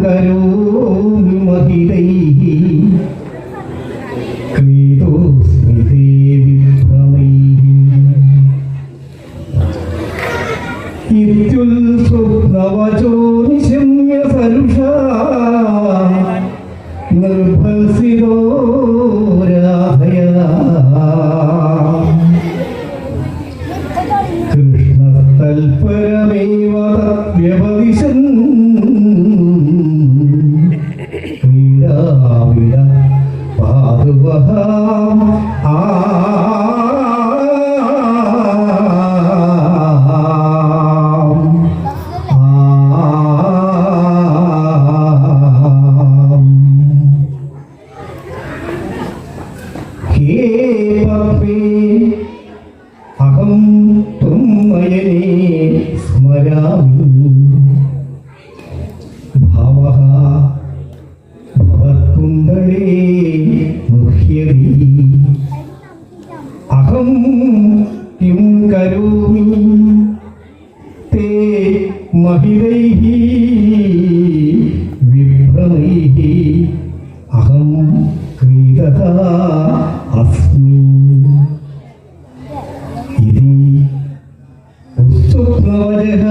കരോമി മഹിതൈഃ ക്രീഡോസ്മി ദേവി ഭ്രമൈഃ ഇത്യുൽസ്വപ്നവചോ നിശമ്യ സരുഷാ നിർഭസിതോ രാധയാ കൃഷ്ണതൽപരമേവ തദ്വ്യപദിശൻ ക്രീഡാവിട പാതുവഃ അഹം ത്വമയനേ സ്മരാമി ഭാവഃ ഭവത്കുണ്ഡലേ മുഹ്യതി അഹം കിം കരോമി തേ മഹിതൈഃ വിഭ്രമൈഃ അഹം ക്രീഡക അസ്മി ഇതി ഉസ്തുപ്നവജഃ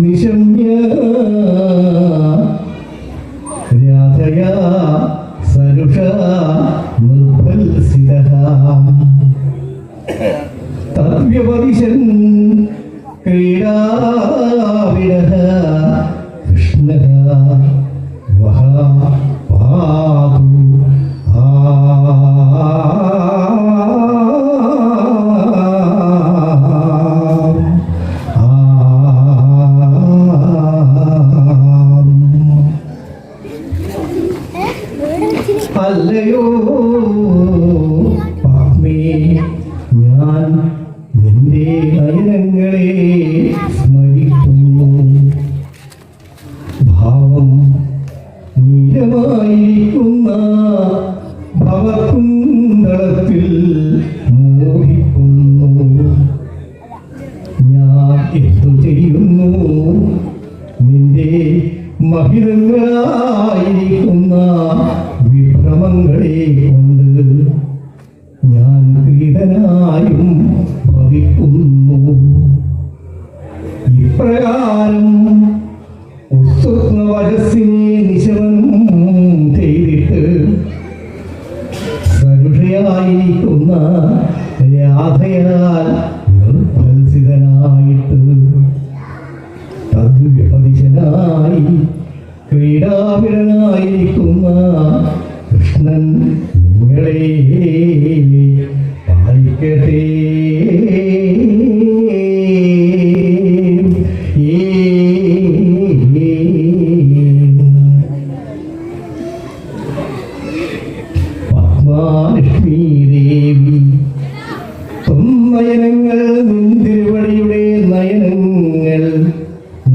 നിശമ്യ രാധയാ സരുഷാ നിർഭൽസിതഃ തദ്വ്യപദിശൻ ക്രീഡാവിടഃ കൃഷ്ണഃ വഃ പാതു അല്ലയോ പാപ്മേ ഞാൻ നിന്റെ നയനങ്ങളെ സ്മരിക്കുന്നു ഭാവം നീലമായിരിക്കുന്ന ഭവകുണ്ഡലത്തിൽ മോഹിക്കുന്നു ഞാൻ എന്തു ചെയ്യുന്നു നിന്റെ മഹിതങ്ങളായിരിക്കുന്ന വിഭ്രമങ്ങളെ കൊണ്ട് ഞാൻ ക്രീഡനായും ഭവിക്കുന്നു ഇപ്രകാരം ഉസ്തുപ്നവചസ്സിനെ നിശമനം ചെയ്തിട്ട് സരുഷയായിരിക്കുന്ന രാധയാൽ നിർഭൽസിതനായിട്ട് തദ്വ്യപദിശനായി ക്രീഡാവിടനായിരിക്കുന്ന കൃഷ്ണൻ നിങ്ങളെ പാലിക്കട്ടെ. പത്മാലക്ഷ്മീ ദേവി നയനങ്ങൾ നിന്തിരുവടിയുടെ നയനങ്ങൾ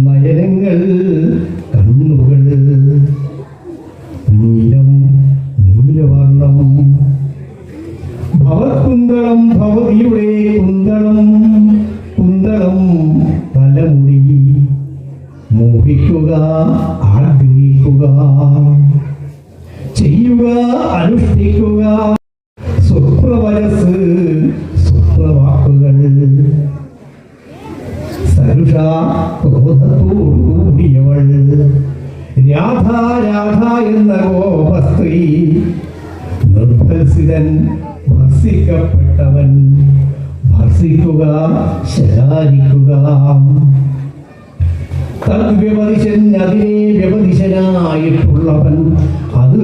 നയനങ്ങൾ കണ്ണുകൾ നീലം നീലവർണം ഭവത്കുന്തളം ഭവതിയുടെ കുന്തളം കുന്തളം തലമുടി മോഹിക്കുക ആഗ്രഹിക്കുക ചെയ്യുക അനുഷ്ഠിക്കുക സ്വപ്നവരസ് സ്വപ്നവാക്കുകൾ സരുഷ ക്രോധത്തോടുകൂടിയവൾ രാധ രാധ എന്ന ഗോപസ്ത്രീ നിർഭൽസിതൻ ഭർസിക്കപ്പെട്ടവൻ ഭർസിക്കുക ശകാരിക്കുക തദ്വ്യപദിശൻ അതിനെ വ്യപദിശനായിട്ടുള്ളവൻ അത്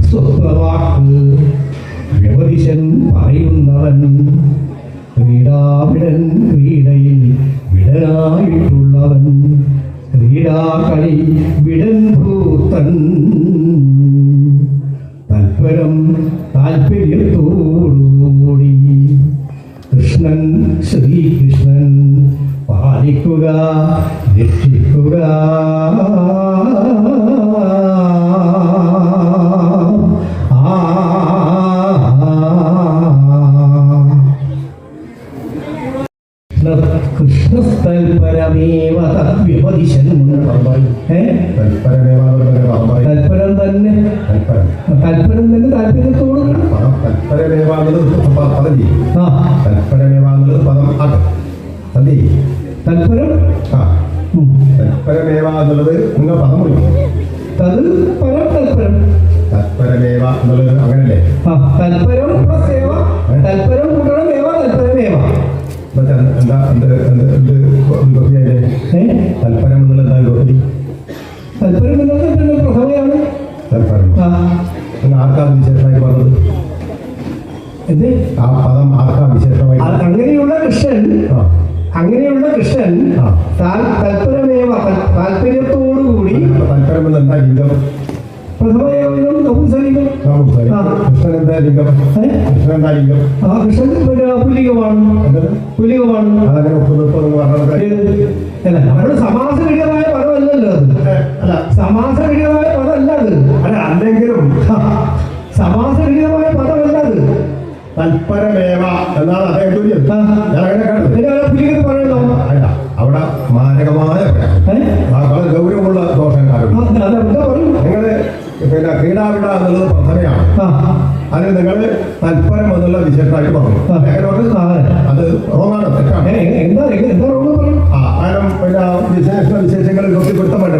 സ്വപ്നവാക്ക് വ്യപദിശൻ പറയുന്നവൻ ക്രീഡാവിടൻ ക്രീഡയിൽ വിടനായിട്ടുള്ളവൻ ക്രീഡാകളി വിടൻ ഭൂതൻ തൽപരം താല്പര്യത്തോടുകൂടി കൃഷ്ണൻ ശ്രീകൃഷ്ണൻ പാലിക്കുക രക്ഷിക്കുക കൃഷ്ണസ്ഥൽപരമേവ തൽപരമേവ തദ്വ്യപദിശൻ. തൽപരം തന്നെ, തൽപരം തന്നെ താല്പര്യത്തോട്. തൽപരം തൽപരമേവ എന്നുള്ളത് നിങ്ങൾ പദം വിളിക്കും. തത് പരം തൽപരം. തൽപരമേവ എന്നുള്ളത് അങ്ങനല്ലേ? തൽപരം പ്ലസ് ഏവ, തൽപരം കൂട്ടണം ഏവ, തൽപരമേവ. എന്താ തൽപരം എന്നുള്ള എന്താ ഗോപതി? തൽപരം എന്നത് പിന്നെ പ്രഥമയാണ്. തൽപരം ആർക്കാണ് വിശേഷമായിട്ട് പറഞ്ഞത്? എന്ത് ആ പദം ആർക്കാണ് വിശേഷമായി? അങ്ങനെയുള്ള കൃഷ്ണൻ, അങ്ങനെയുള്ള കൃഷ്ണൻ തൽപരമേവ താല്പര്യത്തോടുകൂടി. തൽപരം എന്ന് എന്താ ലിംഗം? പ്രഥമേവം നപുംസലിംഗം. കൃഷ്ണൻ എന്താ ലിംഗം? കൃഷ്ണൻ എന്താ ലിംഗം? കൃഷ്ണൻ പുല്ലിംഗമാണ്. പുല്ലിംഗമാണ്. അതങ്ങനെ ഒപ്പുനിർത്തുമെന്ന് പറഞ്ഞത് അല്ല, നമ്മുടെ സമാസവിഹിതമായ പദമല്ലല്ലോ അത്. അല്ല, സമാസവിഹിതമായ പദമല്ല അത്. അല്ല അല്ലെങ്കിലും സമാസവിഹിതമായ പദമല്ല അത്. തൽപരമേവ എന്നാണ് അദ്ദേഹം ചോദിച്ചത്. ഞാൻ അങ്ങനെ പുല്ലിംഗത്തിൽ പറയണോ? അല്ല, അവിടെ മാരകമായ വളരെ ഗൗരവമുള്ള ദോഷക്കാരുണ്ട്. നിങ്ങള് പിന്നെ ക്രീഡാവിട എന്നുള്ളത് പ്രഥമയാണ്. അതിന് നിങ്ങൾ തൽപരം എന്നുള്ള വിശേഷമായിട്ട് പറഞ്ഞു. അത് റോങ്ങാണ്, തെറ്റാണ്. എന്താ റോങ് പറഞ്ഞു? കാരണം പിന്നെ വിശേഷങ്ങൾ ഇതൊക്കെ പൊരുത്തം വേണ്ടേ?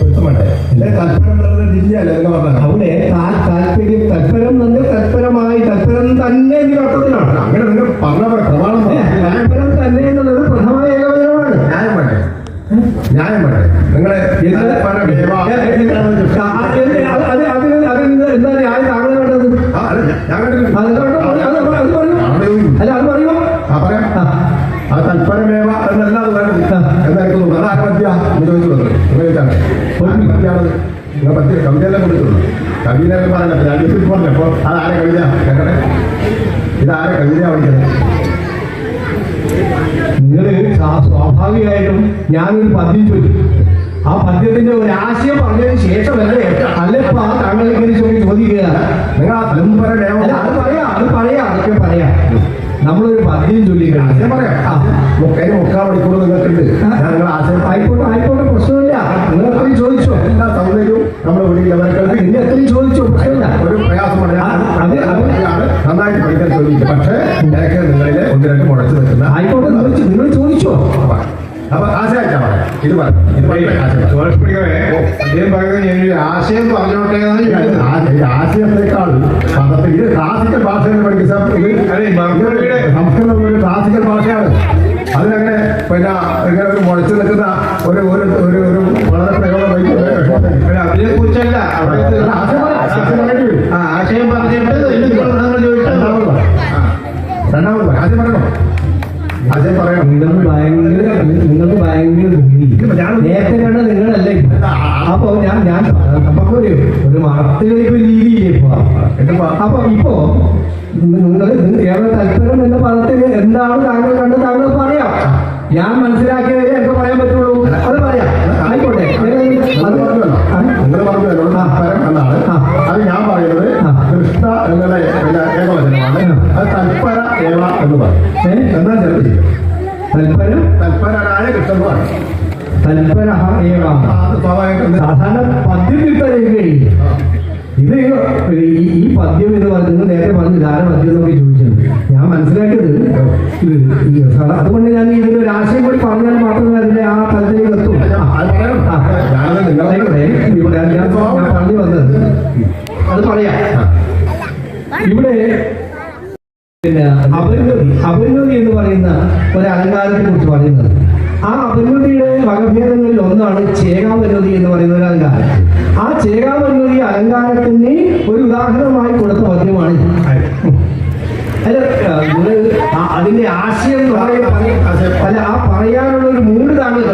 പൊരുത്തം വേണ്ടേ? തൽപരം എന്നുള്ളത് ജില്ലയല്ലേ നിങ്ങൾ പറഞ്ഞത്? അവിടെ താല്പര്യം, തൽപരം തന്നെ തൽപരമായി, തൽപരം തന്നെ അർത്ഥത്തിലാണ്. അങ്ങനെ നിങ്ങൾ പറഞ്ഞ പ്രമാണം തൽപരം തന്നെ എന്നുള്ളത് പ്രഥമമായ ഏകവചനമാണ്. ന്യായം വേണ്ടേ? ന്യായം വേണ്ടേ? നിങ്ങളെ എന്താ ന്യായം താങ്കൾ വേണ്ടത്? അല്ല, അത് പറയുമോ? പറയാം. അത് തൽപരമേവ എന്നല്ല അത് വേണം എന്നായിരിക്കും തോന്നുന്നത്. അത് ആത്മഹത്യ എന്ന് ചോദിച്ചുള്ളത് ആത്മഹത്യാണ്. നിങ്ങൾ പറ്റിയ കവിതയെല്ലാം കൊടുത്തുള്ളൂ. കവിതയെല്ലാം പറയണ്ട, രാജ്യത്തിൽ പറഞ്ഞു. അപ്പോൾ അത് ആരെ കവിത കേട്ടെ? ഇതാരെ കവിതയാണ് പഠിക്കുന്നത്? നിങ്ങൾ സ്വാഭാവികമായിട്ടും ഞാനൊരു പദ്യം ചോദിച്ചു. ആ പദ്യത്തിന്റെ ഒരു ആശയം പറഞ്ഞതിന് ശേഷമല്ലേ അല്ലപ്പോ താങ്കൾ ഇങ്ങനെ ചോദിക്കുക. നിങ്ങൾ ആ തൽപരമേവ അത് പറയാം, അതൊക്കെ പറയാം. നമ്മളൊരു പദ്യം ചൊല്ലിക്കണം. ആശയം പറയാം. മുക്കാൽ മണിക്കൂർ നിങ്ങൾക്കുണ്ട്. ഞാൻ നിങ്ങൾ ആശയം ആയിക്കോട്ടെ, പ്രശ്നമില്ല. നിങ്ങൾ എത്രയും ചോദിച്ചോ. എല്ലാ സൗകര്യവും നമ്മൾ വിളിക്കുന്നവർക്ക് നിങ്ങൾ എത്രയും ചോദിച്ചോ, പ്രശ്നമില്ല. ഒരു പ്രയാസമാണ്. നന്നായിട്ട് പഠിക്കാൻ ചോദിക്കും. പക്ഷേ എനിക്ക് നിങ്ങളിലെ ഒന്ന് രണ്ട് മുഴച്ചു നിൽക്കുന്ന ആയിക്കോട്ടെ, നിങ്ങൾ ചോദിച്ചോ. അപ്പൊ ആശയമായിട്ടാ പറയാം. ഇത് ആശയം പറഞ്ഞോട്ടെ. ആശയത്തെക്കാൾ പദത്തിൽ ഇത് ക്ലാസിക്കൽ ഭാഷയിൽ പഠിക്കുന്ന സംസ്കൃതം ഒരു ക്ലാസിക്കൽ ഭാഷയാണ്. അതിനങ്ങനെ പിന്നെ ഇങ്ങനെ ഒരു മുഴച്ചു നിൽക്കുന്ന ഒരു ഒരു ഒരു വളരെ പ്രയോഗം അതിനെ കുറിച്ചല്ല ആശയം പറഞ്ഞിട്ട് രണ്ടാമത് ആശയം പറയണോ? ആശയം പറയണം. നിങ്ങൾക്ക് ഭയങ്കര നേരത്തെ കണ്ട നിങ്ങളല്ലേ. അപ്പൊ ഞാൻ നമുക്കൊരു മറത്തുകളിക്ക് രീതിയില്ലേ ഇപ്പൊ. അപ്പൊ ഇപ്പോ നിങ്ങൾ ഏറെ തൽപരം എന്ന പദത്തിൽ എന്താണ് താങ്കൾ കണ്ട് താങ്കൾ പറയാം. ഞാൻ മനസ്സിലാക്കിയതേ എനിക്ക് പറയാൻ പറ്റുള്ളൂ. അത് പറയാം. ആയിക്കോട്ടെ. നിങ്ങൾ പറഞ്ഞല്ലോ തൽപരം എന്നാണ്. അത് ഞാൻ പറയുന്നത് കൃഷ്ണ എന്നുള്ള ഏകവചനമാണ്. അത് തൽപര ഏവ എന്ന് പറയും. എന്നാൽ ചിലപ്പോൾ ചെയ്യും. തൽപരനായ കൃഷ്ണൻ പറയും. തൽപര സാധാരണ പദ്യം തിരുത്തലേക്ക് കഴിയില്ല. ഇത് ഈ പദ്യം എന്ന് പറയുന്നത് നേരത്തെ പറഞ്ഞു ധാര പദ്യം എന്നൊക്കെ ചോദിച്ചത് ഞാൻ മനസ്സിലാക്കിയത് അതുകൊണ്ട് ഞാൻ ഇതിനൊരു ആശയം കൂടി പറഞ്ഞാൽ മാത്രമേ അതിന്റെ ആ തലത്തിലേക്ക് എത്തും. ഇവിടെ ഞാൻ പറഞ്ഞു വന്നത് അത് പറയാം. ഇവിടെ പിന്നെ അപരിണതി എന്ന് പറയുന്ന ഒരു അലങ്കാരത്തെ കുറിച്ച് പറയുന്നത്. ആ അപരിണതിയുടെ വകഭേദങ്ങളിൽ ഒന്നാണ് ചേകാപരിണതി എന്ന് പറയുന്ന ഒരു അലങ്കാരം. ആ ചേകാപരിണതി അലങ്കാരത്തിന് ഒരു ഉദാഹരണമായി കൊടുത്ത പദ്യമാണ്. അല്ല, അതിന്റെ ആശയം അല്ല, ആ പറയാനുള്ള ഒരു മൂഡ് താങ്കൾ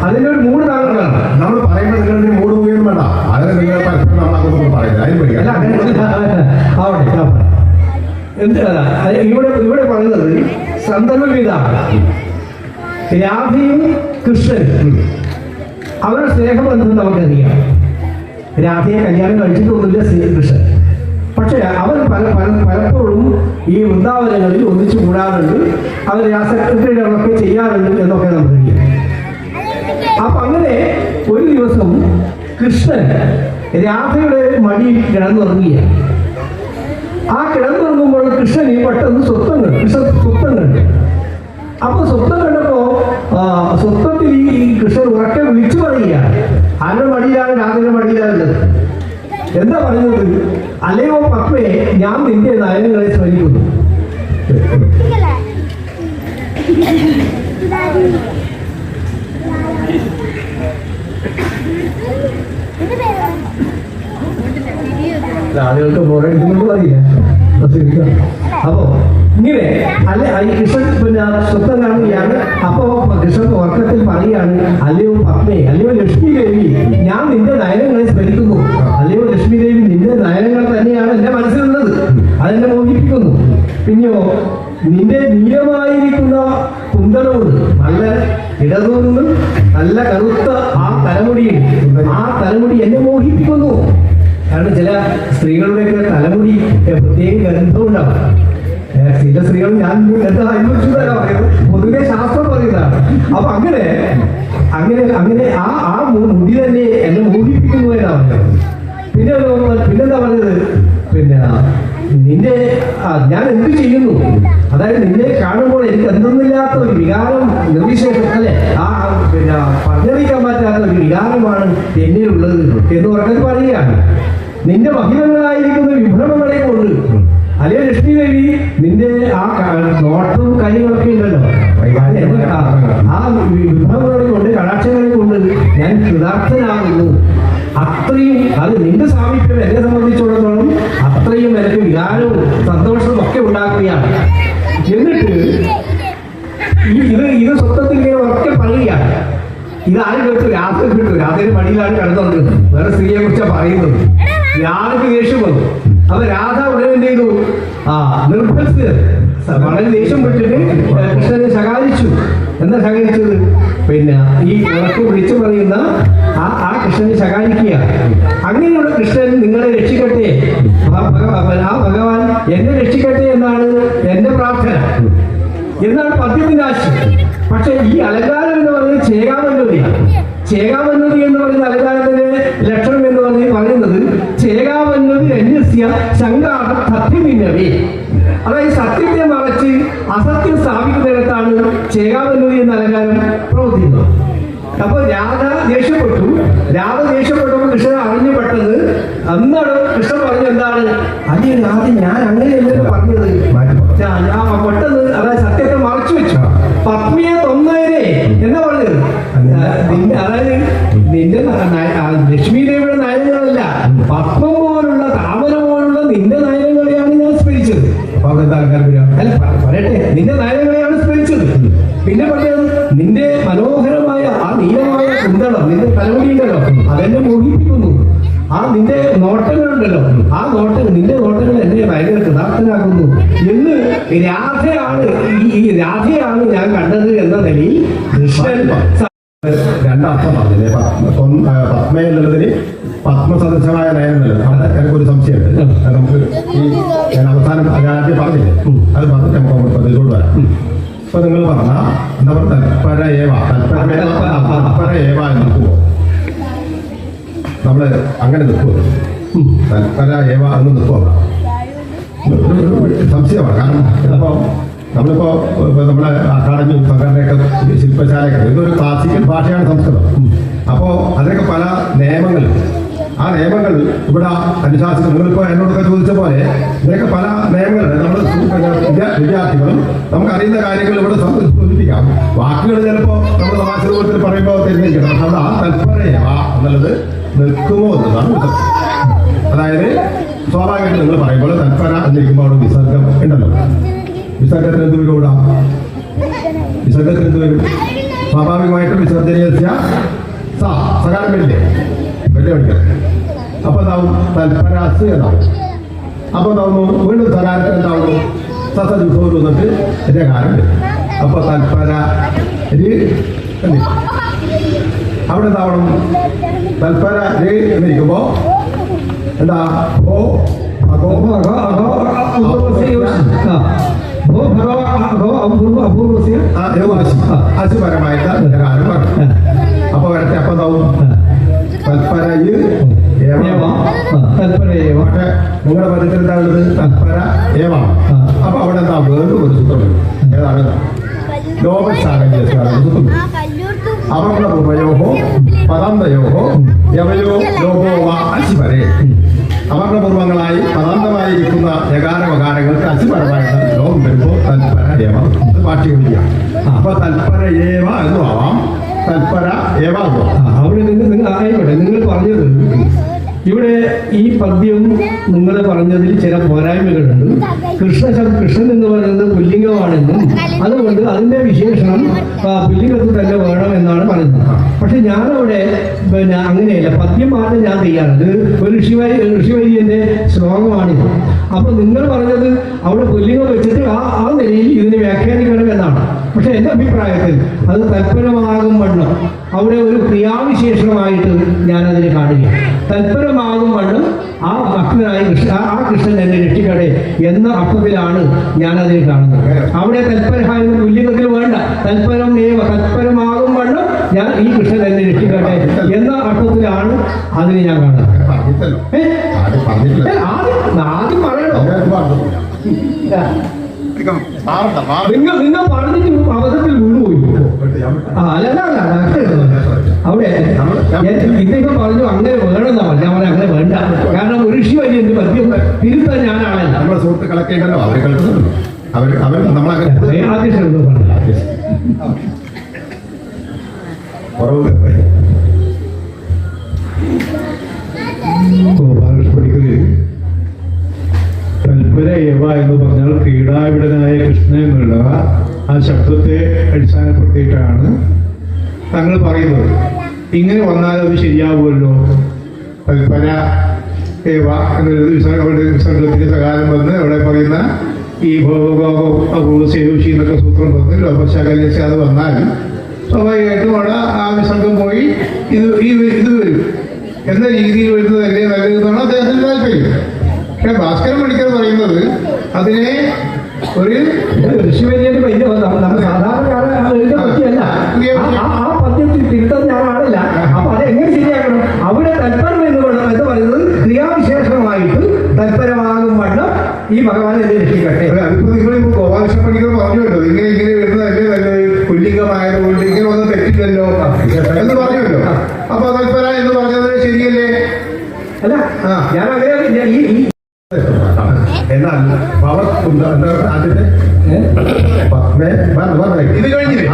അതിന്റെ ഒരു മൂഡ് താങ്കൾ നമ്മൾ പറയുമ്പോൾ നിങ്ങളുടെ മൂഡ് പോയും വേണ്ട. അതിന് നിങ്ങൾ പരസ്പരം പറയുന്നത് അല്ല, അവിടെ ഇവിടെ പറയുന്നത് സന്ദർഭം ഇതാണ്. രാധയും കൃഷ്ണനും അവരുടെ സ്നേഹബന്ധം നമുക്കറിയാം. രാധയെ കല്യാണം കഴിച്ചിട്ടൊന്നുമില്ല കൃഷ്ണൻ. പക്ഷെ അവർ പലപ്പോഴും ഈ വൃന്ദാവനങ്ങളിൽ ഒന്നിച്ചു കൂടാറുണ്ട്, അവർ ആ സെക്രട്ടറികളൊക്കെ ചെയ്യാറുണ്ട് എന്നൊക്കെ നമുക്കറിയാം. അപ്പൊ അങ്ങനെ ഒരു ദിവസം കൃഷ്ണൻ രാധയുടെ മടിയിൽ കിടന്നുറങ്ങിയ ആ കിടന്നുറങ്ങുമ്പോൾ കൃഷ്ണന് പെട്ടെന്ന് സ്വപ്നം കണ്ടു. അപ്പൊ സ്വപ്നം കണ്ടപ്പോ സ്വപ്നത്തിൽ ഈ കൃഷ്ണൻ ഉറക്കെ വിളിച്ചു പറയുകയാണ്. ആരുടെ മടിയിലാണ്? രാധയുടെ മടിയിലാണുള്ളത്. എന്താ പറയുന്നത്? അല്ലയോ പത്മേ, ഞാൻ നിന്റെ നയനങ്ങളെ സ്മരിക്കുന്നു. ആളുകൾക്ക് പോരടിക്കുന്നുണ്ട് അറിയില്ല. അപ്പോ ഇങ്ങനെ അല്ലെ ഈ കൃഷ്ണൻ പിന്നെ സ്വപ്നം കാണുകയാണ്. അപ്പോ കൃഷ്ണൻ ഉറക്കത്തിൽ പറയുകയാണ്, അല്ലയോ പത്മേ, അല്ലയോ ലക്ഷ്മി ദേവി, ഞാൻ നിന്റെ നയനങ്ങളെ സ്മരിക്കുന്നു. അല്ലയോ ലക്ഷ്മി ദേവി, നിന്റെ നയനങ്ങൾ തന്നെയാണ് എന്റെ മനസ്സിലുള്ളത്, അതെന്നെ മോഹിപ്പിക്കുന്നു. പിന്നെയോ നിന്റെ നീലമായിരിക്കുന്ന കുന്തളമുണ്ട്, നല്ല ഇടതൂർന്ന് നല്ല കറുത്ത ആ തലമുടിയുണ്ട്, ആ തലമുടി എന്നെ മോഹിപ്പിക്കുന്നു. കാരണം ചില സ്ത്രീകളുടെയൊക്കെ തലമുടി പ്രത്യേക ഗന്ധം ഉണ്ടാവും. ചില സ്ത്രീകൾ ഞാൻ അനുഭവിച്ചതല്ല പറയുന്നത്, പൊതുവെ ശാസ്ത്രം പറയുന്നതാണ്. അപ്പൊ അങ്ങനെ അങ്ങനെ അങ്ങനെ ആ മുടി തന്നെ എന്നെ മോഹിപ്പിക്കുന്നു എന്നാണ് പറയുന്നത്. പിന്നെന്താ പറഞ്ഞത്? പിന്നെ നിന്നെ ഞാൻ എന്ത് ചെയ്യുന്നു, അതായത് നിന്നെ കാണുമ്പോൾ എനിക്ക് എന്തെന്നില്ലാത്ത ഒരു വികാരം നിർവിശേഷം അല്ലെ, ആ പിന്നെ പറഞ്ഞറിയിക്കാൻ പറ്റാത്ത ഒരു വികാരമാണ് എന്നിലുള്ളത് എന്ന് പറഞ്ഞത് പറയുകയാണ്. നിന്റെ മഹിമങ്ങളായിരിക്കുന്ന വിഭ്രമങ്ങളെ കൊണ്ട്, അല്ലയോ ലക്ഷ്മി ദേവി, നിന്റെ ആ നോട്ടവും കാര്യങ്ങളൊക്കെ ഉണ്ടല്ലോ, ആ വിഭ്രമങ്ങളെ കൊണ്ട് കടാക്ഷങ്ങളെ കൊണ്ട് ഞാൻ കൃതാർത്ഥനാകുന്നു. അത്രയും അത് നിന്റെ സാമീപ്യം എന്നെ സംബന്ധിച്ചിടത്തോളം അത്രയും എനിക്ക് വികാരവും സന്തോഷവും ഒക്കെ ഉണ്ടാക്കുകയാണ്. എന്നിട്ട് ഇത് സ്വപ്നത്തിൽ ഇങ്ങനെ ഒക്കെ പറയുകയാണ്. ഇതാരും കേട്ടു? രാധ കേട്ടു. രാധയുടെ മടിയിലാണ് കിടന്നുകൊണ്ടിരുന്നത്. വേറെ സ്ത്രീയെ കുറിച്ചാണ് പറയുന്നത്. രാധയ്ക്ക് ദേഷ്യം വന്നു. അപ്പൊ രാധ ഉടനെ എന്ത് ചെയ്തു? നിർബന്ധിച്ച് വളരെ ദേഷ്യം പെട്ടിട്ട് കൃഷ്ണനെ ശകാരിച്ചു. എന്താ ശകാരിച്ചത്? പിന്നെ ഈ ഉറക്കെ വിളിച്ചു പറയുന്ന ആ കൃഷ്ണനെ ശകാരിക്കുക. അങ്ങനെയുള്ള കൃഷ്ണൻ നിങ്ങളെ രക്ഷിക്കട്ടെ, ആ ഭഗവാൻ എന്നെ രക്ഷിക്കട്ടെ എന്നാണ് എന്റെ പ്രാർത്ഥന, എന്നാണ് പദ്യത്തിന്റെ ആശയം. പക്ഷെ ഈ അലങ്കാരം എന്ന് പറയുന്നത് ചേകാവന്നതിയാണ്. ചേകാവന്നതി എന്ന് പറയുന്ന അലങ്കാരത്തിന്റെ ലക്ഷണം എന്ന് പറയുന്നത് ചേകാവന്നതി രഞ്ജസ്യ ശങ്കാഹ സത്യമിന്നവേ, അതായത് സത്യത്തെ മറച്ച് അസത്യം സ്ഥാപിക്കുന്നിടത്താണ് ചേകാവന്നതി എന്ന അലങ്കാരം പ്രവർത്തിക്കുന്നത്. അപ്പൊ രാധ ദേഷ്യപ്പെട്ടപ്പോൾ കൃഷ്ണൻ അറിഞ്ഞു പെട്ടത്. അന്നാണ് കൃഷ്ണൻ പറഞ്ഞത് എന്താണ്? അല്ലേ രാധ, ഞാൻ അങ്ങനെയല്ലല്ലോ പറഞ്ഞത്, ഞാൻ പെട്ടെന്ന് അതായത് സത്യത്തെ മറച്ചു വെച്ചു. പത്മിയെ തൊന്നേനെ എന്നാ പറഞ്ഞത്? അതായത് നിന്റെ ലക്ഷ്മി ദേവിയുടെ നയനങ്ങളല്ല, പത്മം പോലുള്ള താമര പോലുള്ള നിന്റെ നയനങ്ങളെയാണ് ഞാൻ സ്മരിച്ചത്. അല്ല പറയട്ടെ, നിന്റെ നയനങ്ങളെയാണ് സ്മരിച്ചത്. പിന്നെ പറഞ്ഞത് നിന്റെ മനോഹരമായ ആ നീലമായ കുന്തളം, നിന്റെ തലമുടിയുണ്ടല്ലോ, അതെന്നെ മോഹിപ്പിക്കുന്നു. ആ നിന്റെ നോട്ടങ്ങളുണ്ടല്ലോ, ആ നിന്റെ നോട്ടങ്ങൾ എന്നെ ഭയങ്കര കൃതാർത്ഥനാക്കുന്നു എന്ന് രാധയാണ് ഞാൻ കണ്ടത് എന്ന നിലയിൽ കൃഷ്ണൻ രണ്ടർത്ഥം പറഞ്ഞില്ലേ? പത്മ എന്നുള്ളതിന് പത്മസദൃശമായ നയം എന്നുള്ളത്. അവിടെ എനിക്കൊരു സംശയമുണ്ട്. നമുക്ക് ഞാൻ അവസാനം ആദ്യം പറഞ്ഞില്ലേ, അത് പറഞ്ഞിട്ട് നമുക്ക് ഇതിലോട്ട് വരാം. ഇപ്പൊ നിങ്ങൾ പറഞ്ഞ എന്താ പറയുക, തൽപര ഏവ എന്ന് നിൽക്കുമോ? നമ്മള് അങ്ങനെ നിൽക്കുമോ? തൽപര ഏവ എന്ന് നിൽക്കുമോ? സംശയമാണ്. കാരണം നമ്മളിപ്പോ നമ്മളെ അക്കാഡമി സംഘടനയൊക്കെ ശില്പശാലയൊക്കെ ഇതൊരു ക്ലാസിക്കൽ ഭാഷയാണ് സംസ്കൃതം. അപ്പോൾ അതിനൊക്കെ പല നിയമങ്ങളും, ആ നിയമങ്ങൾ ഇവിടെ അനുശാസിക്കും. നിങ്ങളിപ്പോൾ എന്നോടൊക്കെ ചോദിച്ച പോലെ ഇതിനൊക്കെ പല നിയമങ്ങളുണ്ട്. നമ്മൾ വിദ്യാർത്ഥികളും നമുക്ക് അറിയുന്ന കാര്യങ്ങൾ ഇവിടെ സൂചിപ്പിക്കാം. വാക്കുകൾ ചിലപ്പോൾ നമ്മൾ തമാശ രൂപത്തിൽ പറയുമ്പോൾ തിരിഞ്ഞിരിക്കണം. പക്ഷെ അവിടെ ആ തൽപരയ എന്നുള്ളത് നിൽക്കുമോ എന്നതാണ്. അതായത് സ്വാഭാവികമായിട്ട് നിങ്ങൾ പറയുമ്പോൾ തൽപര എന്നിരിക്കുമ്പോൾ അവിടെ വിസർഗം ഉണ്ടല്ലോ. വിസർഗത്തിന് എന്ത് വരും? വിസർഗത്തിന് എന്ത് വരും? സ്വാഭാവികമായിട്ടും വിസർജനീയ സകാലം വരില്ലേ? വലിയ പഠിക്കാം. അപ്പൊ എന്താവും? തൽപരാസ് എന്നാവും. അപ്പൊ എന്താവുന്നു? വീണ്ടും സകാലത്തിൽ എന്താവുന്നു? സസജുസോര് വന്നിട്ട് രകാരം വരും. അപ്പൊ തൽപര അവിടെ എന്താവണം? തൽപര എന്നിരിക്കുമ്പോ എന്താ? ഓ അഗോ അസുപരമായിട്ട് ജകാരം പറഞ്ഞു. അപ്പൊ വരട്ടെ, അപ്പൊ എന്താവും? തൽപരയ് പക്ഷെ നിങ്ങളുടെ പദ്യത്തിൽ എന്താ ഉള്ളത്? തൽപര ഏവ. അപ്പൊ അവിടെ എന്താ വേണ്ട ഒരു സൂത്രം? ഏതാണ്? ലോകസാഹചര്യം. അവർണപൂർവയോഹോ പദാന്തയോഹോ യവയോ ലോകോ വാ അശിപരേ. അവർണപൂർവങ്ങളായി പദാന്തമായിരിക്കുന്ന യകാരവകാരങ്ങൾക്ക് അശിപരമായിട്ട് ലോകം വരുമ്പോൾ തൽപര ഏവ. അത് പാഠ്യ വിദ്യ. അപ്പൊ തൽപര ഏവ എന്നും ആവാം, തൽപര ഏവ എന്നും ആവാം. അവിടെ നിങ്ങൾ ആയിക്കോട്ടെ, നിങ്ങൾ പറഞ്ഞത് ഇവിടെ ഈ പദ്യം നിങ്ങൾ പറഞ്ഞതിൽ ചില പോരായ്മകളുണ്ട്. കൃഷ്ണൻ എന്ന് പറയുന്നത് പുല്ലിംഗമാണെന്നും അതുകൊണ്ട് അതിന്റെ വിശേഷണം പുല്ലിംഗത്തിൽ തന്നെ വേണം എന്നാണ് പറയുന്നത്. പക്ഷെ ഞാനവിടെ പിന്നെ അങ്ങനെയല്ല, പദ്യം മാത്രം ഞാൻ തയ്യാറത് ഒരു ഋഷിവര്യന്റെ ശ്ലോകമാണിത്. അപ്പൊ നിങ്ങൾ പറഞ്ഞത് അവിടെ പുല്ലിംഗം വെച്ചിട്ട് ആ നിലയിൽ ഇതിനെ വ്യാഖ്യാനിക്കണം എന്നാണ്. പക്ഷെ എൻ്റെ അഭിപ്രായത്തിൽ അത് തൽപരമാകും വണ്ണം അവിടെ ഒരു ക്രിയാവിശേഷമായിട്ട് ഞാനതിനെ കാണുകയാണ്. തൽപരമാകും വണ്ണം ആ ഭക്തനായ കൃഷ്ണൻ എന്നെ രക്ഷിക്കട്ടെ എന്ന അർത്ഥത്തിലാണ് ഞാനതിനെ കാണുന്നത്. അവിടെ തൽപരമായ പുല്ലിംഗത്തിൽ വേണ്ട, തൽപരമാകും വണ്ണം ഞാൻ ഈ കൃഷ്ണൻ എന്നെ രക്ഷിക്കട്ടെ എന്ന അർത്ഥത്തിലാണ് അതിനെ ഞാൻ കാണുന്നത്. ആദ്യം പറയണോ? നിങ്ങൾ പറഞ്ഞിട്ട് അബദ്ധത്തിൽ വീണുപോയി. അല്ല അവിടെ ഇദ്ദേഹം പറഞ്ഞു അങ്ങനെ വേണമെന്നാണ്. ഞാൻ പറഞ്ഞു അങ്ങനെ വേണ്ട, കാരണം ഒരു ഋഷി വലിയ എന്ത് പദ്യം തിരുത്താൻ ഞാനാണല്ല. നമ്മുടെ സുഹൃത്തുക്കളൊക്കെ ഉണ്ടല്ലോ, അവർ കളിക്കുന്നുണ്ട്. അവർ നമ്മളങ്ങനെ ആദ്യം പറഞ്ഞു ഗോപാലകൃഷ്ണ തൽപര ഏവ എന്ന് പറഞ്ഞാൽ ക്രീഡാവിടനായ കൃഷ്ണൻ എന്നുള്ള ആ ശബ്ദത്തെ അടിസ്ഥാനപ്പെടുത്തിയിട്ടാണ് താങ്കൾ പറയുന്നത്. ഇങ്ങനെ വന്നാൽ അത് ശരിയാവുമല്ലോ. തൽപര ഏവ എന്നൊരു വിസർഗത്തിന്റെ സകാലം വന്ന് അവിടെ പറയുന്ന ഈ ഭോഗോപൂർവശേഷി എന്നൊക്കെ സൂത്രം വന്ന് ലോകശകല്യസ് അത് വന്നാൽ സ്വാഭാവികമായിട്ടും അവിടെ ആ വിസർഗം പോയി ഇത് വരും എന്ന രീതിയിൽ വരുന്നതല്ലേ നല്ലതെന്നാണ് അദ്ദേഹത്തിന് താല്പര്യം. പക്ഷെ ഭാസ്കരൻ പണിക്കർ പറയുന്നത് അതിനെ ഒരു ഋഷിവര്യന്റെ വലിയ നമ്മൾ സാധാരണക്കാരെ പറ്റിയല്ല. ആ പദ്യത്തിൽ തിരുത്താൻ ഞാനാണില്ല. അപ്പൊ അത് എങ്ങനെ ശരിയാക്കണം? അവിടെ തൽപരം എന്ന് പറയുന്നത് ക്രിയാവിശേഷമായിട്ട് തൽപരമാകും വണ്ണം ഈ ഭഗവാനെ എന്നെ രക്ഷിക്കട്ടെ. അതിപ്പോ നിങ്ങളിപ്പോ ഗോപാലകൃഷ്ണ പണിക്കർ പറഞ്ഞുവല്ലോ, ഇങ്ങനെ വരുന്നതല്ലേ നല്ലത്, പുല്ലിംഗമായതുകൊണ്ട് ഇങ്ങനെ ഒന്നും തെറ്റില്ലല്ലോ എന്ന് പറഞ്ഞുവല്ലോ. അപ്പൊ തൽപര എന്ന് പറഞ്ഞത് ശരിയല്ലേ? അല്ല ഞാൻ അങ്ങനെ ഈ എന്നാൽ ആദ്യത്തെ ഇത് കഴിഞ്ഞില്ലേ?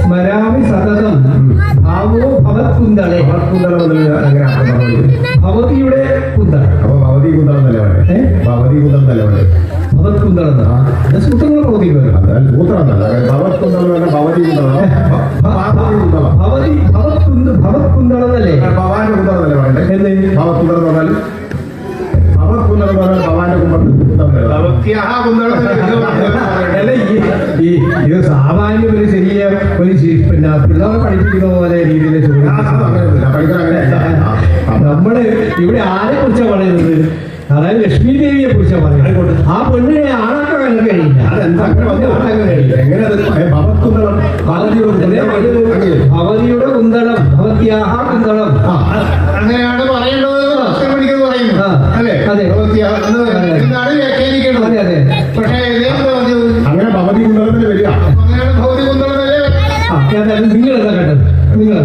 സ്മരാമി സതതം ഭാവോ ഭവത്കുന്തളെ. ഭവതിയുടെ കുന്തളം. അപ്പൊ ഭവതി കുന്തളം തന്നെ വേണ്ടേ? ഭവതി കുന്തളം തന്നെ വേണ്ടേ? ഭവത്കുന്തളം സൂത്രങ്ങൾ പ്രവർത്തിക്കുന്നത്. അതായത് സൂത്രം എന്നല്ല, ഭവത് കുന്തളം വേണ്ട, ഭവതി കുന്തളം. ഭവത്കുന്തളം അല്ലേ? ഭവാന്റെ കുന്തളം തന്നെ വേണ്ടേ? എന്ത് ഭവത് കുന്തളം എന്ന് പറഞ്ഞാൽ ഭവത് കുന്തളം എന്ന് പറഞ്ഞാൽ ഭവാന്റെ ഇത് സാമാന്യ ഒരു ചെറിയ ഒരു പിന്നെ പിള്ളേരെ പഠിപ്പിക്കുന്ന പോലെ രീതിയിൽ നമ്മള് ഇവിടെ ആരെ കുറിച്ചാണ് പറയുന്നത്? അതായത് ലക്ഷ്മി ദേവിയെ കുറിച്ചാണ് പറയുന്നത്. ആ പെണ്ണിനെ ആണാക്കാൻ കഴിയില്ല. ഭവതിയുടെ കുന്തളം, ഭവത്യാഹ കുന്തളം അങ്ങനെയാണ് പറയേണ്ടത്. അല്ലേ? അതെ എന്നാണ് വ്യാഖ്യാനിക്കേണ്ടത്. അതെ അതെ. പക്ഷേ ഇദ്ദേഹം പറഞ്ഞു അങ്ങനെ ഭവതി കുന്തളത്തിന് വരിക. അങ്ങനെയാണ് ഭൗതി കുന്തളമല്ലേ? നിങ്ങൾ എന്താ കണ്ടത്? നിങ്ങൾ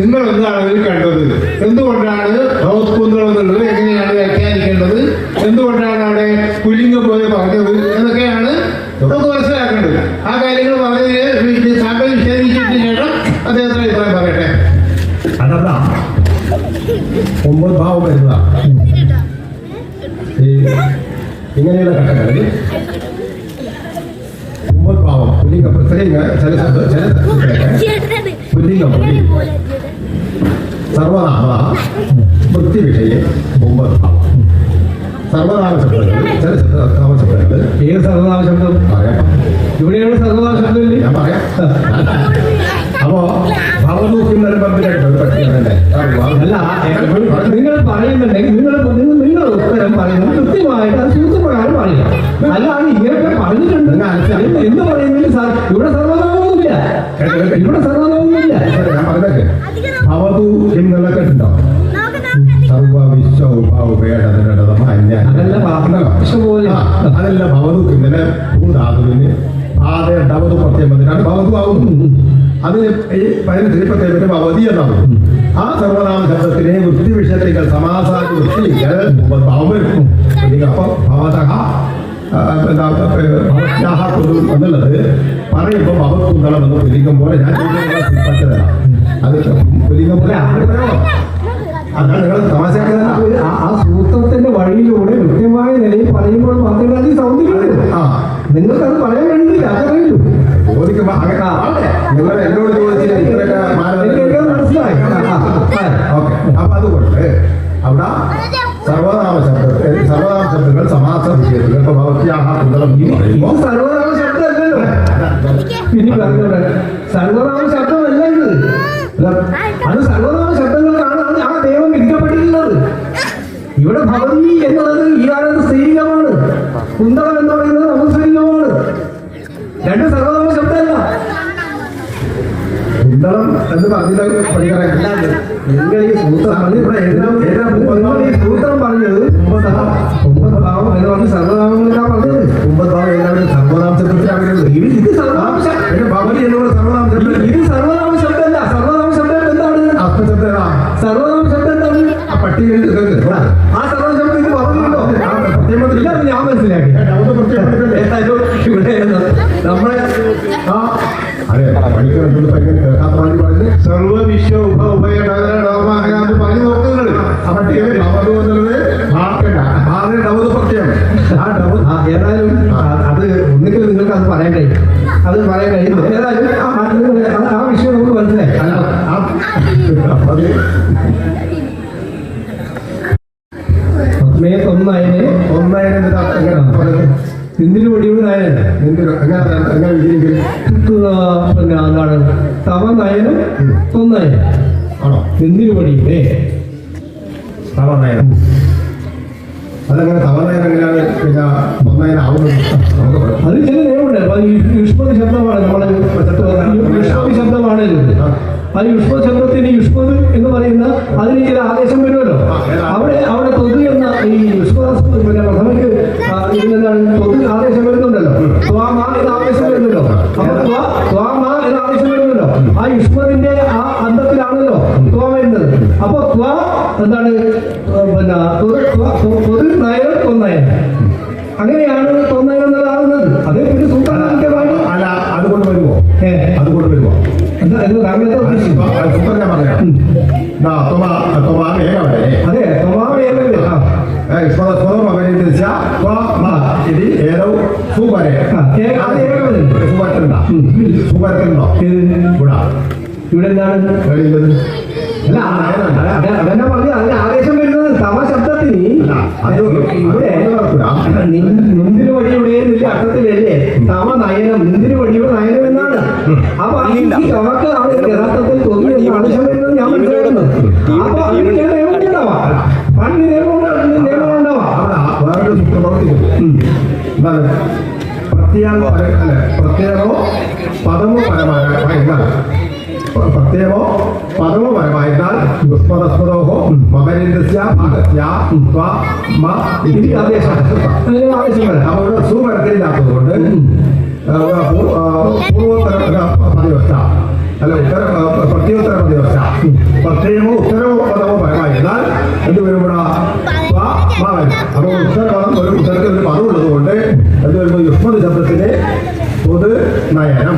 നിങ്ങൾ എന്താണ് അതിൽ കണ്ടത്? എന്തുകൊണ്ടാണ് ഭൗത് കുന്തളം എന്നുള്ളത് എങ്ങനെയാണ് വ്യാഖ്യാനിക്കേണ്ടത്? എന്തുകൊണ്ടാണ് അവിടെ പുല്ലിംഗം പോലെ പറഞ്ഞത് എന്നൊക്കെയാണ് നമുക്ക് മനസ്സിലാക്കേണ്ടത്. ആ കാര്യങ്ങൾ പറഞ്ഞതിന് താങ്കൾ വിശദീകരിച്ചതിന് ശേഷം അദ്ദേഹത്തിന് അഭിപ്രായം പറയട്ടെ. അതല്ല 9 ഭാവം വരുന്ന ഇങ്ങനെയുള്ള ഘട്ടങ്ങളിൽ 9 ഭാവം പുല്ലിംഗ പുല്ലിംഗം സർവനാമ വൃത്തിവിഷയെ 9 ഭാവം. സർവനാമ ശബ്ദങ്ങൾ, ചില സർവനാമ ശബ്ദങ്ങൾ ഏത് സർവനാമ ശബ്ദം? പറയാം. ഇവിടെയാണ് സർവനാമ ശബ്ദമില്ലേ? ഞാൻ പറയാം. അപ്പോ ഭവദൂക്കുന്നൊരു പന്തിലായിട്ട് ഒരു പറ്റിയാണല്ലേ? അല്ല, നിങ്ങൾ പറയുന്നുണ്ടെങ്കിൽ നിങ്ങൾ ഉത്തരം പറയുന്നത് കൃത്യമായിട്ട് അത് സൂത്രപ്രകാരം പറയില്ല. അല്ലാതെ ഇങ്ങനെയൊക്കെ പറഞ്ഞിട്ടുണ്ട് എന്ന് പറയുന്നതിൽ ഇവിടെ സർവനാമൊന്നുമില്ല. ഇവിടെ സർവനാമൊന്നുമില്ല. ഞാൻ പറഞ്ഞേക്കെ ഭവതു എന്നുള്ള കേട്ടുണ്ടോ? സർവ അതല്ല ഭവതു ഇന്നലെ ഭൂധാതുവിന് ആദ്യ ഡവതു പ്രത്യേകം വന്നിട്ടാണ് ഭവതു ആവുന്നു. അതിന് ഈ പതിനെട്ടിന് പ്രത്യേകത്തിന് ഭവതി എന്നാണ്. ആ സർവനാമ ശബ്ദത്തിനെ വൃത്തി വിഷയത്തിലേക്ക് സമാസാര വൃത്തിക്ക് ഭാവം വരും. അപ്പൊ ഭവതഹ എന്നുള്ളത് പറയുമ്പോൾ ഭവത്തുന്തളം എന്ന് പുലിംഗം പോലെ ഞാൻ പറ്റതല്ല. അത് പുലിംഗം പോലെ അതാണ് നിങ്ങൾ തമാശയാക്കുന്നത്. ആ സൂത്രത്തിന്റെ വഴിയിലൂടെ കൃത്യമായ നിലയിൽ പറയുമ്പോൾ മാത്രമേ അത് സൗന്ദര്യം. നിങ്ങൾക്കത് പറയാൻ കഴിയില്ല. അതറിയില്ലു ചോദിക്കുമ്പോ നിങ്ങൾ എന്നോട് ചോദിച്ചില്ല ഇത്രയൊക്കെ മനസ്സിലായി. ഓക്കെ. അപ്പൊ അതുകൊണ്ട് അവിടെ സർവനാമ ശബ്ദങ്ങൾ സമാസ വിഷയത്തിൽ ഇപ്പൊ ഇത് സർവനാമ ശബ്ദമല്ലല്ലോ. ഇനി പറഞ്ഞോട്ടെ, സർവനാമ ശബ്ദമല്ല ഇത്. അത് സർവനാമ ശബ്ദങ്ങൾക്കാണ് ആ ദൈവം വിധിക്കപ്പെട്ടിട്ടുള്ളത്. ഇവിടെ ഭവതി എന്നുള്ളത് ഈ കാലത്ത് സ്ത്രീലിംഗമാണ്, കുന്തളം എന്ന് പറയുന്നത് നപുംസലിംഗമാണ്. രണ്ട് സർവനാമ ശബ്ദമല്ല. കുന്തളം എന്ന് പറഞ്ഞത് പഠിക്കാനല്ല. നിങ്ങൾ ഈ സൂത്രം പറഞ്ഞത് ഒമ്പത് ഭാവം എന്ന് പറഞ്ഞ് സർവനാമങ്ങളാണ് പറഞ്ഞത്. ഒമ്പത് ഭാവം എല്ലാവരും സർവനാമ ശബ്ദത്തിലാകുന്നത്. ഇത് സർവനാമ ശബ്ദം. ഭവതി എന്നുള്ള സർവനാമ ശബ്ദം. ഇത് സർവനാമ ശബ്ദമല്ല. സർവനാമ ശബ്ദം എന്താണ്? അർത്ഥശബ്ദ സർവനാമ ശബ്ദം എന്താണ്? ആ പട്ടികയിൽ ആ സർവനാമ ശബ്ദം ഇത് പറഞ്ഞിട്ടുണ്ടോ? പ്രത്യേകത്തിൽ ഞാൻ മനസ്സിലാക്കി. ഇവിടെ നമ്മളെ അതെ പഠിക്കുന്നത് കേൾക്കാത്ത വണ്ടി പറഞ്ഞ് സർവ വിശ്വ ഉപയോഗം പറഞ്ഞു നോക്കുന്നത്. ആ പട്ടികയിൽ ഭവതു എന്നുള്ളത് ആദ്യം ഡവത് പ്രത്യേകം. ഏതായാലും അത് ഒന്നിക്കൽ നിങ്ങൾക്ക് അത് പറയാൻ കഴിയും. അത് പറയാൻ കഴിയും. ഏതായാലും ആ വിഷയം നമുക്ക് മനസ്സിലായി. മെയ് ഒന്നായതിന് എന്തിനു വടിയുടെ നയന എങ്ങനെ വിജയിക്കും? പിന്നെ എന്താണ് തവ നയനം തൊന്നയനം ആണോ? എന്തിനു വടിയുടെ തവനയനം. അതങ്ങനെ തവനയനം എങ്ങനെയാണ് പിന്നെ ഒന്നയനം ആവുന്നത്? അത് ചില നിയമമുണ്ട്. അപ്പൊ ഈ യുഷ്മത് ശബ്ദമാണ് നമ്മള് യുഷ്മത് ശബ്ദമാണ്. ആ യുഷ്മ ശബ്ദത്തിന് യുഷ്മത് എന്ന് പറയുന്ന അതിന് ചില ആദേശം വരുമല്ലോ. അവിടെ തൊതു എന്ന ഈ യുഷ്മദാസ് പിന്നെ പ്രഥമയ്ക്ക് ഇതിനെന്താണ് തൊതു ആദേശം വരുന്നുണ്ടല്ലോ. ത്വാമ എന്ന ആദേശം വരുന്നല്ലോ. അപ്പൊ ത്വാമ എന്ന ആദേശം വരുന്നല്ലോ. ആ യുഷ്മതിന്റെ ആ അന്തത്തിലാണല്ലോ ത്വ വരുന്നത്. അപ്പൊ ത്വ എന്താണ് പിന്നെ തൊതു നയനം തൊന്നയനം. അങ്ങനെയാണ് തൊന്നയനം എന്നതാകുന്നത്. അത് പിന്നെ സൂത്രവാക്യമാണ്. അല്ല അതുകൊണ്ട് വരുമോ? അതുകൊണ്ട് വരുമോ? അതെ, ഇവിടെ എന്താണ് അതെന്നെ പറഞ്ഞ അതിന് ആവേശം വരുന്നത് തവ ശബ്ദത്തിന് ഇവിടെ നിന്തിന് വഴിയുടെ അർത്ഥത്തിലല്ലേ തവ നയനം നിന്തിന് വഴിയുടെ നയനം എന്നാണ്. അപ്പൊ ഈ തവക്ക് യഥാർത്ഥത്തിൽ തോന്നി ആവശ്യം വരുന്നത് ഞാൻ മനസ്സിലാക്കുന്നത്. അപ്പൊ നിയമം ഉണ്ടാവാം, പണ്ട് നിയമം ഉണ്ടാവാം. വേറൊരു സൂത്രപ്രവർത്തിക്കും പ്രത്യേകോ പദമോ പരമായ എന്താണ് പ്രത്യേകോ പദമോ പരമായിരുന്നാൽ യുഷ്മതസ്പദോഹോ മകരേന്ദ്രസ്യ അവരുടെ സുവരത്തിലില്ലാത്തത് കൊണ്ട് പൂർവോത്തര പ്രതിവസ്ഥ അല്ല പ്രത്യോത്തര പ്രതിവസ്ഥ പ്രത്യേകമോ ഉത്തരവോ പദമോ പരമായിരുന്നാൽ എന്ത് വരും ഇവിടെ അപ്പൊ ഉത്തരപദം ഒരു ഉത്തരത്തിൽ ഒരു പദം ഉള്ളത് കൊണ്ട് എന്ത് വരുമ്പോൾ യുഷ്മത് ശബ്ദത്തിന് പൊതു നയനം.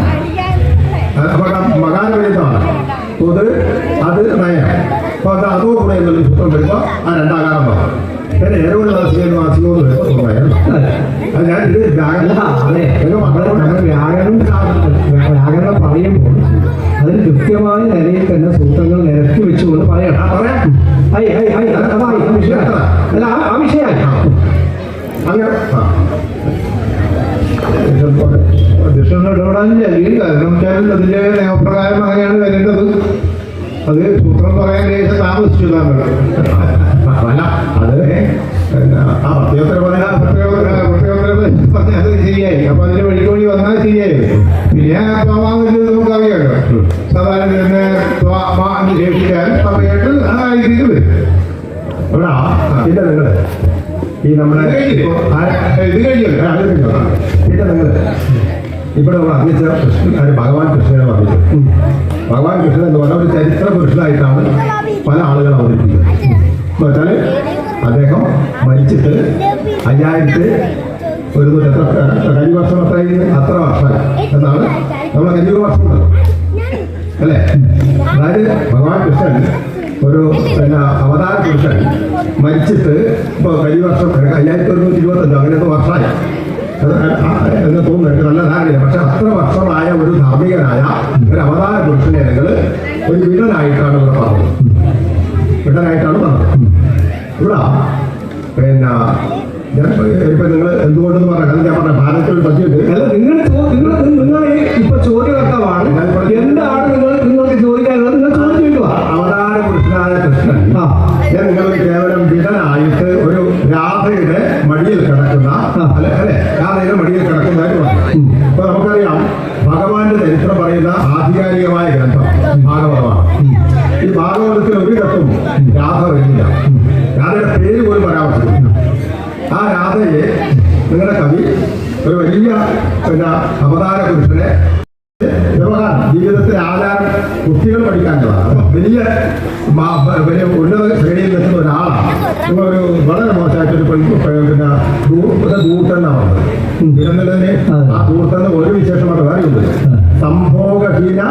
അപ്പൊ മകാരവിരുദ്ധമാണ് പൊതു അത് നയനം. അപ്പൊ അത് അതോ കൂടെ എന്നുള്ള സൂത്രം വരുമ്പോൾ ആ രണ്ടാകാരം വന്നു. പിന്നെ ഏറോട് വാസിക്കുന്നു അത് ഞാൻ ഇത് വ്യാകരണം പറയുമ്പോൾ അതിന് കൃത്യമായ നിലയിൽ തന്നെ സൂത്രങ്ങൾ നിരത്തി വെച്ചുകൊണ്ട് പറയണം. അല്ല ആ വിഷയമായി അങ്ങനെ അധ്യക്ഷൻ ഇടപെടാനില്ല. കാരണം വെച്ചാൽ അതിന്റെ നിയമപ്രകാരം അങ്ങനെയാണ് വരേണ്ടത്. അത് സൂത്രം പറയാൻ ലേശം താമസിച്ചു താങ്കൾ. അല്ല അത് ആ പ്രത്യേകത അത് ശരിയായി. അപ്പൊ അതിന്റെ വഴി വന്നാൽ ശരിയായി. പിന്നെ നമുക്കറിയാലോ സാധാരണ തന്നെ നിഷേധിക്കാൻ സമയത്ത് ആ രീതിയിൽ വരും. ഇവിടെ പിന്നെ നിങ്ങൾ ഈ നമ്മുടെ ഇത് കഴിഞ്ഞല്ലോ. പിന്നെ നിങ്ങൾ ഇവിടെ നമ്മൾ അറിയിച്ച കൃഷ്ണൻ ഭഗവാൻ കൃഷ്ണനെ വർണ്ണിച്ചു. ഭഗവാൻ കൃഷ്ണൻ എന്ന് പറഞ്ഞ ഒരു ചരിത്ര പുരുഷനായിട്ടാണ് പല ആളുകൾ അവതരിപ്പിക്കുന്നത്. എന്ന് വെച്ചാൽ അദ്ദേഹം മരിച്ചിട്ട് 5100 കലിവർഷം അത്ര വർഷം എന്നാണ് നമ്മളെ കലിയുഗ വർഷം ഉള്ളത് അല്ലേ? അതായത് ഭഗവാൻ കൃഷ്ണൻ ഒരു അവതാര പുരുഷൻ മരിച്ചിട്ട് ഇപ്പോൾ കലിവർഷം 5125 അങ്ങനത്തെ വർഷമായി എന്ന് തോന്നുന്നു. എനിക്ക് നല്ല ധാരണയില്ല. പക്ഷെ അത്ര വർഷമായ ഒരു ധാർമ്മികനായ ഒരു അവതാര പുരുഷനെ നിങ്ങൾ ഒരു വിടനായിട്ടാണ് ഇവിടെ പറഞ്ഞത്. വിടനായിട്ടാണ് പറഞ്ഞത്. ഇവിടെ ഇപ്പൊ നിങ്ങൾ എന്തുകൊണ്ടെന്ന് പറഞ്ഞത് ഞാൻ പറഞ്ഞ ഭാരതത്തിൽ ഒരു പദ്യമുണ്ട്. അല്ല നിങ്ങൾ ഇപ്പൊ ചോദ്യകർത്താവാണ്. എന്താണ് നിങ്ങൾക്ക് ചോദിക്കാനുള്ളത്? നിങ്ങൾ ചോദിക്കുക. അവതാര പുരുഷനായ കൃഷ്ണൻ നിങ്ങൾ കേവലം വിടനായിട്ട് ഒരു രാധയുടെ മടിയിൽ കിടക്കുന്ന അല്ലെ രാധയുടെ മടിയിൽ കിടക്കുന്നതായിട്ട് പറഞ്ഞു. ഇപ്പൊ നമുക്കറിയാം ഭഗവാന്റെ ചരിത്രം പറയുന്ന ആധികാരികമായ ഗ്രന്ഥം ഭാഗവതമാണ്. ഈ ഭാഗവതത്തിൽ ഒരിടത്തും രാധ വരുന്നില്ല. രാധയുടെ പേര് പോലും പരാമർശിക്കുന്നു. ആ രാധയെ നിങ്ങളുടെ കവി ഒരു വലിയ അവതാര പുരുഷനെ വ്യവഹാരം ജീവിതത്തിലെ ആചാരം കുട്ടികൾ പഠിക്കാനുള്ളതാണ്. വലിയ ഉന്നത ശ്രേണിയിൽ നിൽക്കുന്ന ഒരാളാണ്. നിങ്ങളൊരു വളരെ മോശമായിട്ടൊരു ദൂർത്തെന്നാണ് പറഞ്ഞത്. തിരുവനന്തപുരത്തിന് ആ ദൂർത്തെന്ന് ഒരു വിശേഷമായിട്ട് വേറെയുണ്ട്. സംഭോഗഹീന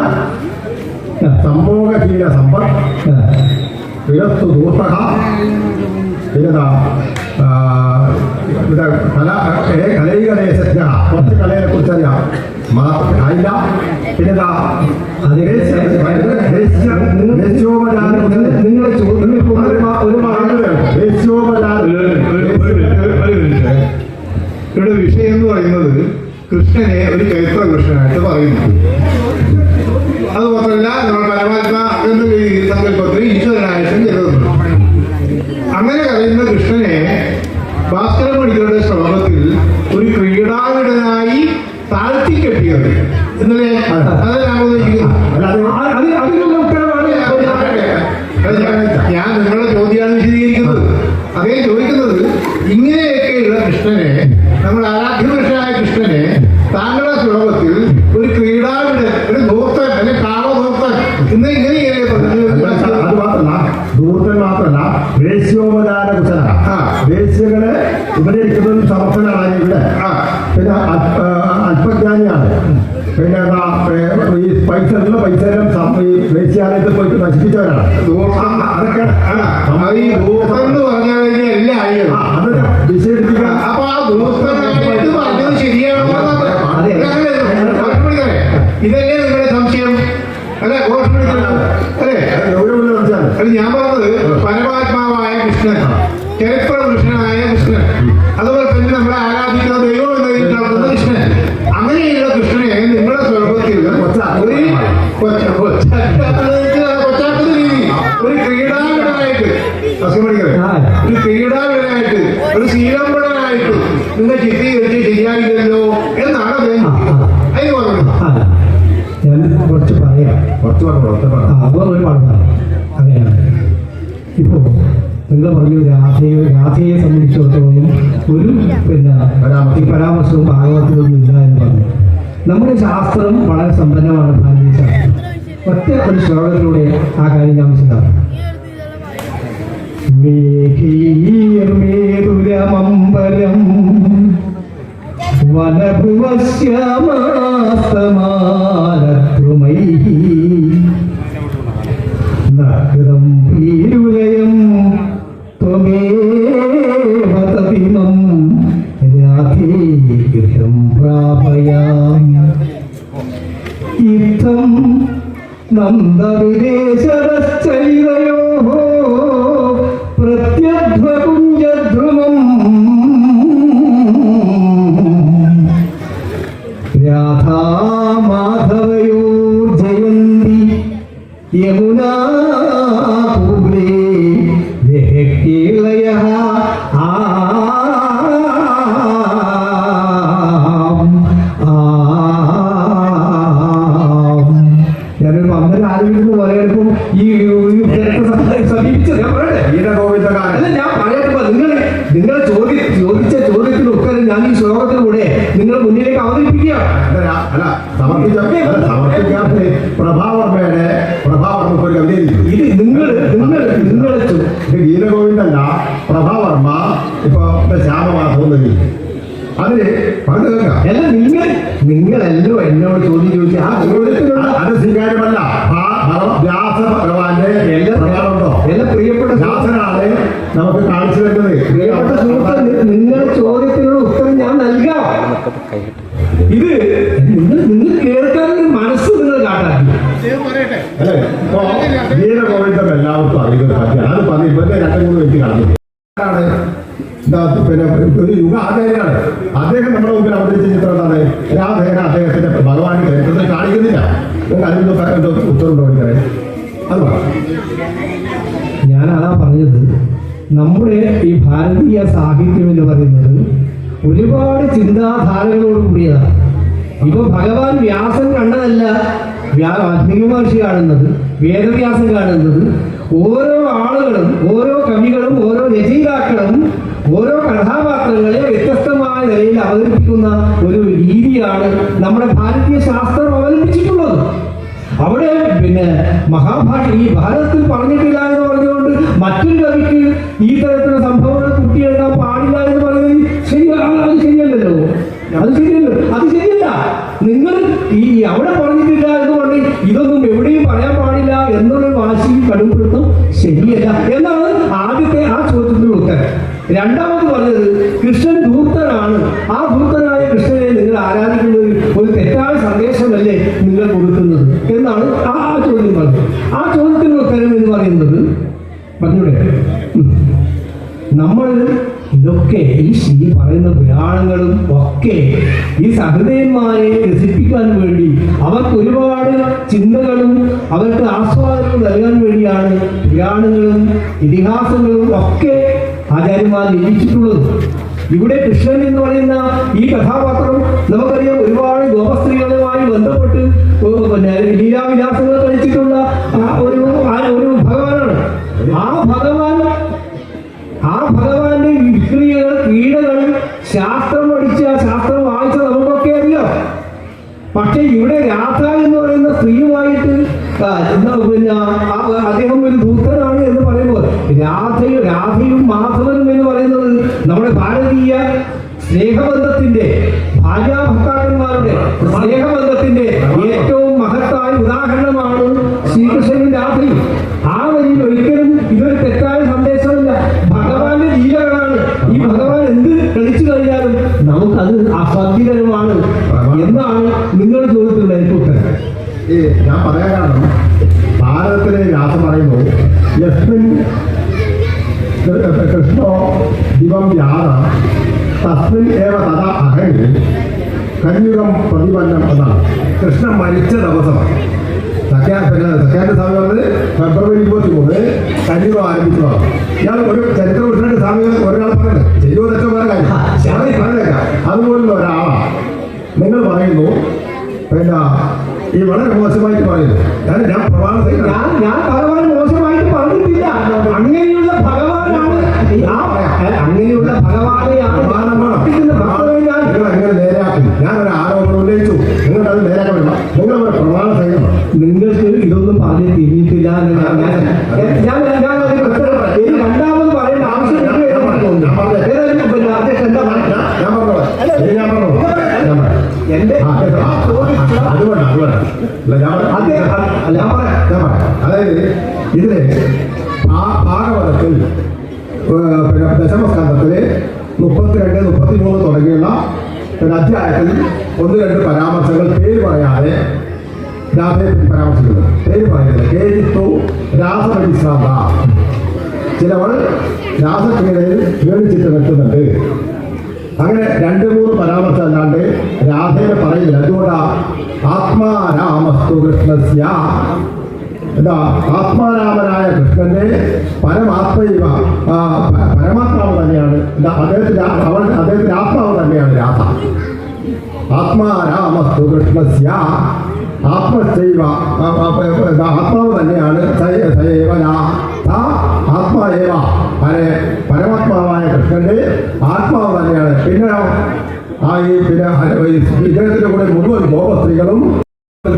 സമ്പത്ത് വിരസ്തു ദൂർത്തഹ പിന്നെന്താ കലൈകദേശ കുറച്ച് കലയെ കുറിച്ച് അറിയാം ആയില്ല. പിന്നെന്താ ഇവിടെ വിഷയം എന്ന് പറയുന്നത് കൃഷ്ണനെ ഒരു ചരിത്ര കൃഷ്ണനായിട്ട് പറയുന്നു. അതുമാത്രമല്ല നമ്മൾ പരമാത്മ എന്ന സങ്കല്പത്തിൽ ഈശ്വരനായിട്ടും കരുതുന്നു. അങ്ങനെ കരുതുന്ന കൃഷ്ണനെ ഭാസ്കരമണികളുടെ ശ്ലോകത്തിൽ ഒരു ക്രീഡാവിടനായി താഴ്ത്തിക്കെട്ടിയത് എന്നല്ലേ അത് ഞാൻ ഞാൻ നിങ്ങളുടെ ചോദ്യമാണ് വിശദീകരിക്കുന്നത്. അതേ ചോദിക്കുന്നത് ഇങ്ങനെയൊക്കെയുള്ള കൃഷ്ണനെ നമ്മൾ ആരാധ്യപുരുഷനായ കൃഷ്ണനെ താങ്കളുടെ ശ്ലോകത്തിൽ ഒരു ക്രീഡാവിടൻ ഒരു ധൂർത്തൻ അല്ലെങ്കിൽ കാമധൂർത്തൻ ഇന്ന് ഇങ്ങനെയല്ലേ അത് മാത്രമല്ല ധൂർത്തൻ മാത്രമല്ല വേശ്യോപചാര കുശല വേശ്യകളെ ഇവിടെ ഇരിക്കുന്നത് സമർത്ഥനാണ്. ഇവിടെ പിന്നെ അല്പജ്ഞാനിയാണ്. പിന്നെ ഈ പൈസയുള്ള പൈസയെല്ലാം ഈ വേശ്യാലയത്തിൽ പോയിട്ട് നശിപ്പിച്ചവരാണ്. അതൊക്കെ ഈ ധൂർത്തൻ എന്ന് പറഞ്ഞാൽ എല്ലാം അതൊക്കെ വിശേഷിപ്പിക്കാൻ. അപ്പൊ ആ ധൂർത്തനായിട്ട് പറഞ്ഞത് ശരിയാണോ? ഇതല്ലേ നിങ്ങളുടെ സംശയം അല്ലെ? അല്ലേ? അത് ഞാൻ പറഞ്ഞത് പരമാത്മാവായ കൃഷ്ണൻ, ചരിത്ര പുരുഷനായ കൃഷ്ണൻ, അതുപോലെ തന്നെ നമ്മളെ ആരാധിക്കുന്ന ദൈവം എന്നതിൽ നടത്തുന്ന കൃഷ്ണൻ, അങ്ങനെയുള്ള കൃഷ്ണനെ നിങ്ങളുടെ സ്വർഗത്തിൽ കൊച്ചാക്കുന്ന രീതി ഒരു ക്രീഡാവിടനായിട്ട് ഒരു ക്രീഡാവിടനായിട്ട് ഒരു ശീലംബടനായിട്ട് നിങ്ങൾ ചിത്രീകരിച്ച് ശരിയായില്ലല്ലോ എന്നാണ് അദ്ദേഹം അതിന് പറഞ്ഞത്. ഞാൻ കുറച്ച് പറയാം. അപ്പോൾ ഒരുപാട് പറയാം. അങ്ങനെയാണ്. ഇപ്പോൾ നിങ്ങൾ പറഞ്ഞു രാധയെ സംബന്ധിച്ചിടത്തോളം ഒരു ഈ പരാമർശവും ഭാഗവതത്തിലൊന്നും ഇല്ല എന്ന് പറഞ്ഞു. നമ്മുടെ ശാസ്ത്രം വളരെ സമ്പന്നമാണ്. ഭാരതീയ ശാസ്ത്രം ഒറ്റ ഒരു ശ്ലോകത്തിലൂടെ ആ കാര്യം ഞാൻ മനസ്സിലാക്കാം. മേഘീർമേതുരമംബരം വനഭുവശ്യാമാസ്തമാലദ്രുമൈഃ നഗരം പീരുലയം ത്വമേവ തതിമം രാധേ ഗൃഹം പ്രാപയാമി ഇത്തം നന്ദവിദേശരശ്ചൈതയോഃ പ്രത്യധ്വകുഞ്ജദ്രുമം ഞാൻ ഈ ശ്ലോകത്തിലൂടെ നിങ്ങളുടെ മുന്നിലേക്ക് അവതരിപ്പിക്കുക. അല്ല സമർപ്പിക്കാൻ പ്രഭാവർമ്മയുടെ പ്രഭാവർമ്മക്ക് ഒരു കവിത ഇത് നിങ്ങൾ ഗീതഗോവിന്ദല്ല പ്രഭാവർമ്മ ഇപ്പൊ ശ്യാമമാധവൻ അതിന് പറഞ്ഞു കേൾക്കാം. എല്ലാം നിങ്ങളല്ലോ എന്നോട് ചോദ്യം ചോദിച്ചു. ആ ചോദ്യത്തിനുള്ള അത് സ്വീകാര്യമല്ല. വ്യാസ ഭഗവാന്റെ പ്രഭാവമുണ്ടോ? എല്ലാം പ്രിയപ്പെട്ട വ്യാസനാണ് നമുക്ക് കാണിച്ചു തരുന്നത്. പ്രിയപ്പെട്ട സുഹൃത്ത്, നിങ്ങളുടെ ചോദ്യത്തിനുള്ള ഉത്തരം ഞാൻ നൽകാം. ഇത് നിങ്ങൾ കേൾക്കാനൊരു മനസ്സ് നിങ്ങൾ കാട്ടാക്കി. അല്ലേ? ഇപ്പൊ ഗീതഗോവിന്ദം എല്ലാവർക്കും അറിയുന്ന പറ്റിയാണ്. അത് പറഞ്ഞ് ഇപ്പോഴത്തെ 2-3 വ്യക്തി കടന്നു പിന്നെ ഒരു യുഗ ആചാര്യാണ് അദ്ദേഹം നമ്മുടെ മുമ്പിൽ അവതരിച്ച ചിത്രം എന്താണ്? രാധേന അദ്ദേഹത്തിന്റെ ഭഗവാൻ ചരിത്രത്തിൽ കാണിക്കുന്നില്ല. അതിന് ഉത്തരവുണ്ടോ എനിക്കറിയാം. അത് പറയാം. ഞാനതാ പറഞ്ഞത്, നമ്മുടെ ഈ ഭാരതീയ സാഹിത്യം എന്ന് പറയുന്നത് ഒരുപാട് ചിന്താധാരകളോട് കൂടിയതാണ്. ഇപ്പൊ ഭഗവാൻ വ്യാസൻ കണ്ടതല്ല വാൽമീകി മഹർഷി കാണുന്നത്, വേദവ്യാസൻ കാണുന്നത്. ഓരോ ആളുകളും, ഓരോ കവികളും, ഓരോ രചയിതാക്കളും ഓരോ കഥാപാത്രങ്ങളെ വ്യത്യസ്തമായ നിലയിൽ അവതരിപ്പിക്കുന്ന ഒരു രീതിയാണ് നമ്മുടെ ഭാരതീയ ശാസ്ത്രം അവലംബിച്ചിട്ടുള്ളത്. അവിടെ പിന്നെ ഈ ഭാരതത്തിൽ പറഞ്ഞിട്ടില്ല എന്ന് പറഞ്ഞുകൊണ്ട് മറ്റൊരു കവിക്ക് ഈ തരത്തിലുള്ള സംഭവങ്ങൾ കുട്ടിയെഴുതാൻ പാടില്ല എന്ന് പറയുന്നത് അത് ശരിയല്ലല്ലോ. അത് ശരിയല്ല. നിങ്ങൾ അവിടെ പറഞ്ഞിട്ടില്ല എന്നുകൊണ്ട് ഇതൊന്നും എവിടെയും പറയാൻ പാടില്ല എന്നുള്ള വാശിയും കടുംപിടുത്തം ശരിയല്ല എന്നാണ് ആദ്യത്തെ ആ ചോദ്യത്തിനുള്ള ഉത്തരം. രണ്ടാമത് പറഞ്ഞത് കൃഷ്ണൻ ധൂർത്തനാണ്. ആ ധൂർത്തനായ കൃഷ്ണനെ നിങ്ങൾ ആരാധിക്കുന്നത് ഒരു തെറ്റായ സന്ദേശമല്ലേ നിങ്ങൾ കൊടുക്കുന്നത് എന്നാണ് ആ ചോദ്യം പറഞ്ഞത്. ആ ചോദ്യത്തിനുള്ള ഉത്തരം എന്ന് പറയുന്നത് പറഞ്ഞൂടെ, നമ്മൾ ഇതൊക്കെ ഈ പറയുന്ന പുരാണങ്ങളും ഒക്കെ ഈ സഹൃദയന്മാരെ രസിപ്പിക്കാൻ വേണ്ടി അവർക്ക് ഒരുപാട് ചിന്തകളും അവർക്ക് ആസ്വാദനവും നൽകാൻ വേണ്ടിയാണ് പുരാണങ്ങളും ഇതിഹാസങ്ങളും ഒക്കെ ആചാര്യന്മാർ രചിച്ചിട്ടുള്ളത്. ഇവിടെ കൃഷ്ണൻ എന്ന് പറയുന്ന ഈ കഥാപാത്രം നമുക്കറിയാം ഒരുപാട് ഗോപസ്ത്രീകളുമായി ബന്ധപ്പെട്ട് പിന്നെ ലീലാവിലാസങ്ങൾ കളിച്ചിട്ടുള്ള ഒരു ഭഗവാനാണ്. ആ ഭഗവാന്റെ വിക്രിയകൾ, ക്രീഡകൾ ശാസ്ത്രം ശാസ്ത്രം വായിച്ച നമുക്കൊക്കെ അറിയാം. പക്ഷെ ഇവിടെ രാധ എന്ന് പറയുന്ന സ്ത്രീയുമായിട്ട് പിന്നെ അദ്ദേഹം ഒരു ദൂതനാണ് എന്ന് പറയുമ്പോൾ രാധയും മാധവനും എന്ന് പറയുന്നത് നമ്മുടെ ഭാരതീയ സ്നേഹബന്ധത്തിന്റെ, ഭാര്യാഭർത്താക്കന്മാരുടെ സ്നേഹബന്ധത്തിന്റെ ഏറ്റവും മഹത്തായ ഉദാഹരണമാണ് ശ്രീകൃഷ്ണനും രാധയും. ആ വരിയിൽ ഒരിക്കലും ഇതൊരു തെറ്റായ സന്ദേശമല്ല. ഭഗവാന്റെ ലീലകളാണ്. ഈ ഭഗവാൻ എന്ത് കളിച്ചു കഴിഞ്ഞാലും നമുക്കത് അസാധ്യകരമാണ് എന്നാണ് നിങ്ങളുടെ ചോദ്യത്തിലുള്ള എനിക്ക് ഉത്തരം. ഞാൻ പറയാൻ കാരണം ഭാരതത്തിലെ വ്യാസം പറയുമ്പോൾ യസ്മിൻ കൃഷ്ണോ ദിവം വ്യാത തസ്മിൻ ഏവ തഥാ അഹരി കന്യുകം പ്രതിപന്നം എന്നാണ്. കൃഷ്ണൻ മരിച്ച ദിവസം സഖ്യാന്റെ സ്വാമി പറഞ്ഞത് ഫെബ്രുവരി 23 കന്യുകം ആരംഭിച്ചതാണ്. ഇയാൾ ഒരു ചരിത്ര പുരുഷന്റെ സ്വാമി ഒരാൾ പറഞ്ഞത് ചെയ്യുമോ തെറ്റോ വേറെ കാര്യം പറഞ്ഞേക്കാം. അതുപോലുള്ള ഒരാളാണ്. നിങ്ങൾ പറയുന്നു പിന്നെ ഈ വളരെ മോശമായിട്ട് പറയുന്നു. ഞാൻ പ്രമാണം ഭഗവാൻ മോശമായിട്ട് പറഞ്ഞിട്ടില്ല. അങ്ങനെയുള്ള ഭഗവാനാണ്, അങ്ങനെയുള്ള ഭഗവാനെയാണ് നിങ്ങൾ എങ്ങനെ നേരെയാക്കും? ഞാനൊരു ആരോപണം ഉന്നയിച്ചു, നിങ്ങൾക്ക് അത് നേരാക്കാൻ പറ്റില്ല. നിങ്ങൾ ഒരു പ്രമാണ സഹിതമാണ്. നിങ്ങൾക്ക് ഇതൊന്നും പറഞ്ഞ് തിരിഞ്ഞിട്ടില്ല എന്ന് ഞാൻ രണ്ടാമത് പറയേണ്ട ആവശ്യം അതായത് ഇതില് ഭാഗവതത്തിൽ പിന്നെ ദശമസ്കന്ധത്തില് 32, 33 തുടങ്ങിയുള്ള അധ്യായത്തിൽ 1-2 പരാമർശങ്ങൾ പേര് പറയാതെ രാധയെ പരാമർശിക്കുന്നത്. പേര് പറയുന്നത് കേജിത്തു രാസപരിശ്രാന്ത, ചിലവൾ രാസക്രീഡയിൽ ക്ഷീണിച്ചിട്ട് നിൽക്കുന്നുണ്ട്. അങ്ങനെ 2-3 പരാമർശം അല്ലാണ്ട് രാധയെ പറയുന്നില്ല. അതുകൊണ്ടാ ആത്മാരാമസ്തു കൃഷ്ണസ്യ, എന്താ ആത്മാരാമനായ കൃഷ്ണന്റെ പരമാത്മാവ് തന്നെയാണ്. അദ്ദേഹത്തിന്റെ ആത്മാവ് തന്നെയാണ് രാധ. ആത്മാരാമസ്തു കൃഷ്ണസ്യ ആത്മശൈവ, ആത്മാവ് തന്നെയാണ് ആത്മാവേവ, പരമാത്മാവായ കൃഷ്ണന്റെ ആത്മാവ് തന്നെയാണ്. പിന്നെ ഇദ്ദേഹത്തിന്റെ കൂടെ മുഴുവൻ ഗോപസ്ത്രീകളും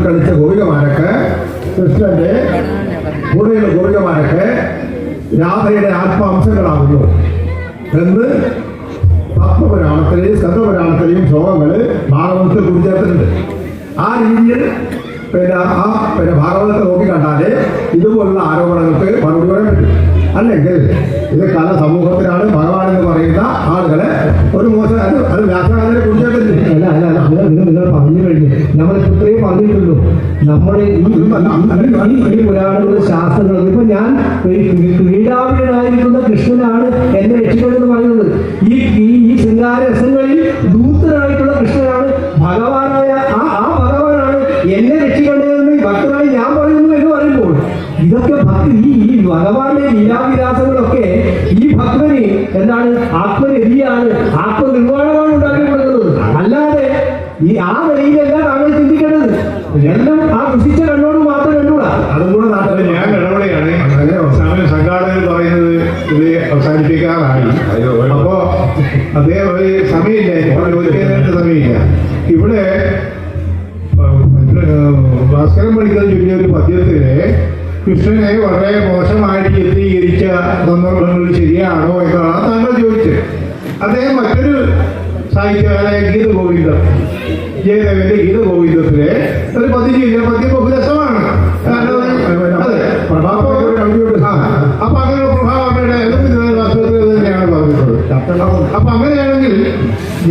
കളിച്ച ഗോപികമാരൊക്കെ കൃഷ്ണന്റെ കൂടെയുള്ള ഗോപികമാരൊക്കെ രാധയുടെ ആത്മാംശങ്ങളാകുന്നു എന്ന് പത്മപുരാണത്തിലെയും സ്കന്ദപുരാണത്തിലെയും ശ്ലോകങ്ങള് ഭാഗവതത്തിൽ കുറിച്ചേർത്തിട്ടുണ്ട്. ആ രീതിയിൽ പിന്നെ ഭാഗവതത്തെ നോക്കി കണ്ടാലേ ഇതുപോലുള്ള ആരോപണങ്ങൾക്ക് മറുപടി പറയാൻ പറ്റും. അല്ലെങ്കിൽ ഇത് കല സമൂഹത്തിലാണ് ഭഗവാൻ എന്ന് പറയുന്ന ആളുകളെ ഒരു മോശം അത് വ്യാസകാലത്തിനെ കുറിച്ചേർത്തിട്ടുണ്ട്. നിങ്ങൾ പറഞ്ഞു കഴിഞ്ഞു, നമ്മൾ ഇത്രയും പറഞ്ഞിട്ടുള്ളൂ. നമ്മുടെ ഈ പുരാണങ്ങളുടെ ശാസ്ത്രങ്ങൾ ഇപ്പൊ ഞാൻ ക്രീഡാവിനായിരിക്കുന്ന കൃഷ്ണനാണ് എന്നെ രക്ഷിക്കണമെന്ന് പറയുന്നത്. ഈ ശൃംഗാരസങ്ങളിൽ ദൂതനായിട്ടുള്ള കൃഷ്ണനാണ് ഭഗവാനായ ആ ഭഗവാനാണ് എന്നെ രക്ഷിക്കേണ്ടതെന്ന് ഭക്തനായി ഞാൻ പറയുന്നു എന്ന് പറയുമ്പോൾ ഇതൊക്കെ ഭക്തി ഈ ഭഗവാന്റെ ലീലാവിലാസങ്ങളൊക്കെ ഈ ഭക്തന് എന്താണ് ആത്മരതിയാണ്, ആത്മനിർമ്മാണമാണ് ഉണ്ടാക്കി കൊടുക്കുന്നത്. അല്ലാതെ ആ നിലയിലല്ല താങ്കൾ ചിന്തിക്കേണ്ടത്. എല്ലാം ആ ദുഷിച്ച കണ്ണോട് മാത്രം കണ്ടുകൂടാ. അതും കൂടെ നാട്ടിൽ ഞാൻ ഇടപെടുകയാണ്. സമയം സംഘാടകർ പറയുന്നത് ഇത് അവസാനിപ്പിക്കാറായി. അപ്പോ അദ്ദേഹം ഒരു സമയമില്ല, ചോദിക്കാനായിട്ട് സമയമില്ല. ഇവിടെ ഭാസ്കരൻ പണിക്കർ ചൊല്ലിയ ഒരു പദ്യത്തില് കൃഷ്ണനെ വളരെ മോശമായിട്ട് ചിത്രീകരിച്ച സന്ദർഭങ്ങൾ ശരിയാണോ എന്നാണ് താങ്കൾ ചോദിച്ചത്. അദ്ദേഹം മറ്റൊരു സാഹിത്യകാരായ ഗീതഗോവിന്ദം, ജയദേവന്റെ ഗീതഗോവിന്ദത്തിലെ ഒരു പദ്യം ചെയ്ത പദ്യം ബഹുരസമാണ്. അതെ, അപ്പൊ അങ്ങനെ പ്രഭാവമ്മയുടെ തന്നെയാണ് പറഞ്ഞിട്ടുള്ളത്. അപ്പൊ അങ്ങനെയാണെങ്കിൽ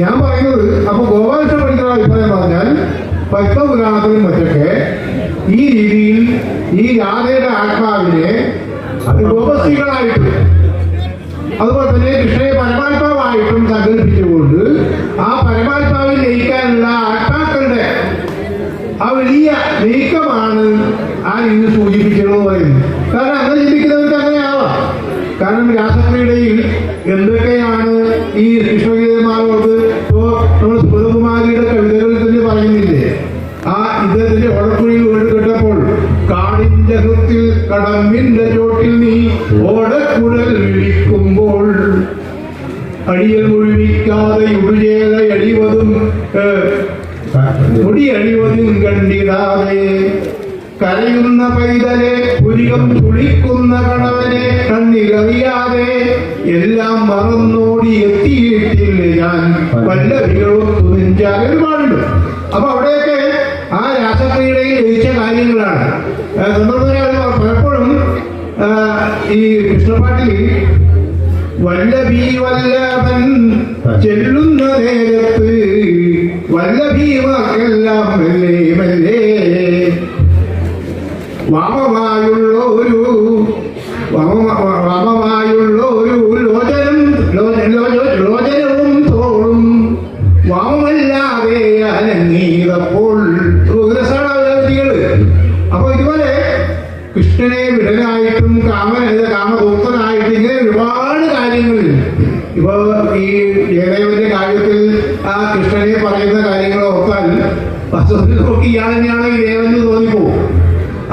ഞാൻ പറയുന്നത്, അപ്പൊ ഗോപാലകൃഷ്ണ പണിക്കരുടെ അഭിപ്രായം പറഞ്ഞാൽ പത്മപുരാണത്തിലും മറ്റൊക്കെ ഈ രീതിയിൽ ഈ രാധയുടെ ആത്മാവിനെ ഗോപസ്ത്രീകളായിട്ടും അതുപോലെ തന്നെ കൃഷ്ണയെ പരമാത്മാവായിട്ടും സങ്കല്പിച്ചുകൊണ്ട് ആ പരമാത്മാവിൽ ലയിക്കാനുള്ള ആത്മാക്കളുടെ ആ വലിയ നീക്കമാണ് ആ രീതി സൂചിപ്പിക്കണമെന്ന് പറയുന്നത്. കാരണം അങ്ങനെ ചിന്തിക്കുന്നവർക്ക് അങ്ങനെ ആവാം. കാരണം രാസക്രിയയിൽ എന്തൊക്കെയാണ് ഈ കൃഷ്ണഗീതമാരോട് ഇപ്പോ നമ്മൾ സുഗതകുമാരിയുടെ കവിതകളിൽ തന്നെ പറയുന്നില്ലേ, ആ ഇദ്ദേഹത്തിന്റെ ഓടക്കുഴിയിൽ വീട് കേട്ടപ്പോൾ കാടിന്റെ ഹൃത്തിൽ കടമ്പിന്റെ ചോട്ടിൽ നീ ഓടക്കുഴൽ വിളിക്കുമ്പോൾ അടിയൽ മുഴുവിക്കാതെ ഉടുചേല അടിവതും മുടി അടിവതും കണ്ടിടാതെ കരയുന്ന പൈതലെ പുരികം ചുളിക്കുന്ന കണവനെ കണ്ണിലറിയാതെ എല്ലാം മറന്നോടി എത്തിയിട്ടില്ല ഞാൻ പല്ലവികളൊത്തു നെഞ്ചാൽ ഒരുപാടുണ്ട്. അപ്പൊ അവിടെയൊക്കെ ആ രാസക്രിയയിൽ ലഭിച്ച കാര്യങ്ങളാണ്. പലപ്പോഴും ഈ കൃഷ്ണപാട്ടിൽ വല്ലഭീ വല്ലഭൻ ചെല്ലുന്ന നേരത്ത് വല്ലഭീമാർക്കെല്ലാം മെല്ലെ മെല്ലെ വാമമായുള്ള ഒരു ലോചനവും തോളും വാമമല്ലാതെ അനങ്ങീതപ്പോൾ വ്യക്തികള്. അപ്പൊ ഇതുപോലെ കൃഷ്ണനെ വിടലായിട്ടും കാമദൂത്തനായിട്ടും ഇങ്ങനെ ഒരുപാട് കാര്യങ്ങളിൽ ഇപ്പൊ ഈ ജയദേവന്റെ കാര്യത്തിൽ ആ കൃഷ്ണനെ പറയുന്ന കാര്യങ്ങൾ ഓർത്താൽ വസ്തുതയിൽ നോക്കി ഇയാൾ തന്നെയാണ് ഈ ദേവന് തോന്നിപ്പോകും.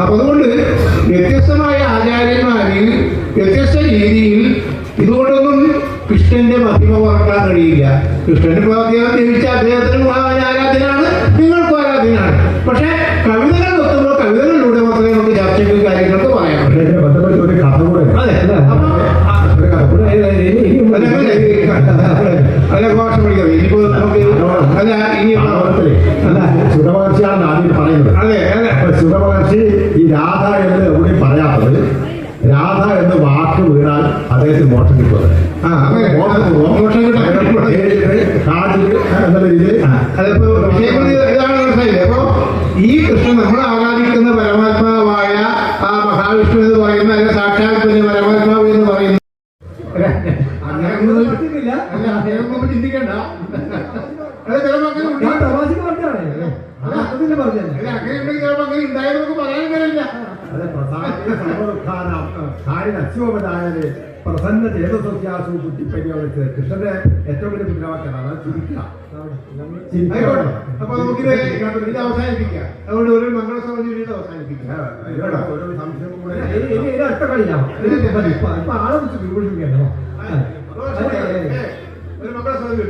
അപ്പൊ അതുകൊണ്ട് വ്യത്യസ്തമായ ആചാര്യന്മാരിൽ വ്യത്യസ്ത രീതിയിൽ ഇതുകൊണ്ടൊന്നും കൃഷ്ണന്റെ മഹിമ കുറക്കാൻ കഴിയില്ല. കൃഷ്ണന് അദ്ദേഹം ജനിച്ച അദ്ദേഹത്തിന് ആരാധനാണ്, നിങ്ങൾക്കും ആരാധനാണ്. പക്ഷെ കവിതകൾ വെക്കുമ്പോൾ കവിതകളിലൂടെ മാത്രമേ നമുക്ക് ചർച്ചയ്ക്കും കാര്യങ്ങൾക്ക് പറയാൻ പറ്റും. ഒരു കഥ കൂടെ അല്ല ഭാഷ പഠിക്കാം. ഇനിയിപ്പോ നമുക്ക് അല്ല ഇനി സുഖമഹർഷിയാണ് ആദ്യം പറയുന്നത്. അതെ അതെ, സുഖമഹർഷി ഈ രാധ എന്ന് എവിടെയും പറയാത്തത് രാധ എന്ന് വാക്ക് വീണാൽ അദ്ദേഹത്തിന് മോക്ഷം കിട്ടുന്നത്. എന്നുള്ള രീതിയിൽ ഇതാണ് മനസ്സിലായില്ലേ. അപ്പൊ ഈ കൃഷ്ണൻ നമ്മൾ ആരാധിക്കുന്ന പരമാത്മാവായ ആ മഹാവിഷ്ണു എന്ന് പറയുന്ന അല്ലെങ്കിൽ സാക്ഷാത് പരമാത്മാവ് എന്ന് പറയുന്ന അങ്ങനെ ചിന്തിക്കണ്ട. അങ്ങനെ ഉണ്ടായതൊക്കെ പറയാൻ കഴിയില്ല. പ്രസന്ന ചേതസ്യാസു കുട്ടിപ്പരിയോട് കൃഷ്ണന്റെ ഏറ്റവും വലിയ മുദ്രാവാക്യമാണ് ചിരിക്കുക. അപ്പൊ നമുക്കിത് ഇത് അവസാനിപ്പിക്കാം. അതുകൊണ്ട് ഒരു മംഗളസമിതി അവസാനിപ്പിക്കാം. ഒരു സംശയം കൂടെ അടുത്ത കളിയാണ്. ഇപ്പൊ ആളെ വിളിച്ച് വിമർശിക്കല്ലോ. ഒരു മംഗളസമിതി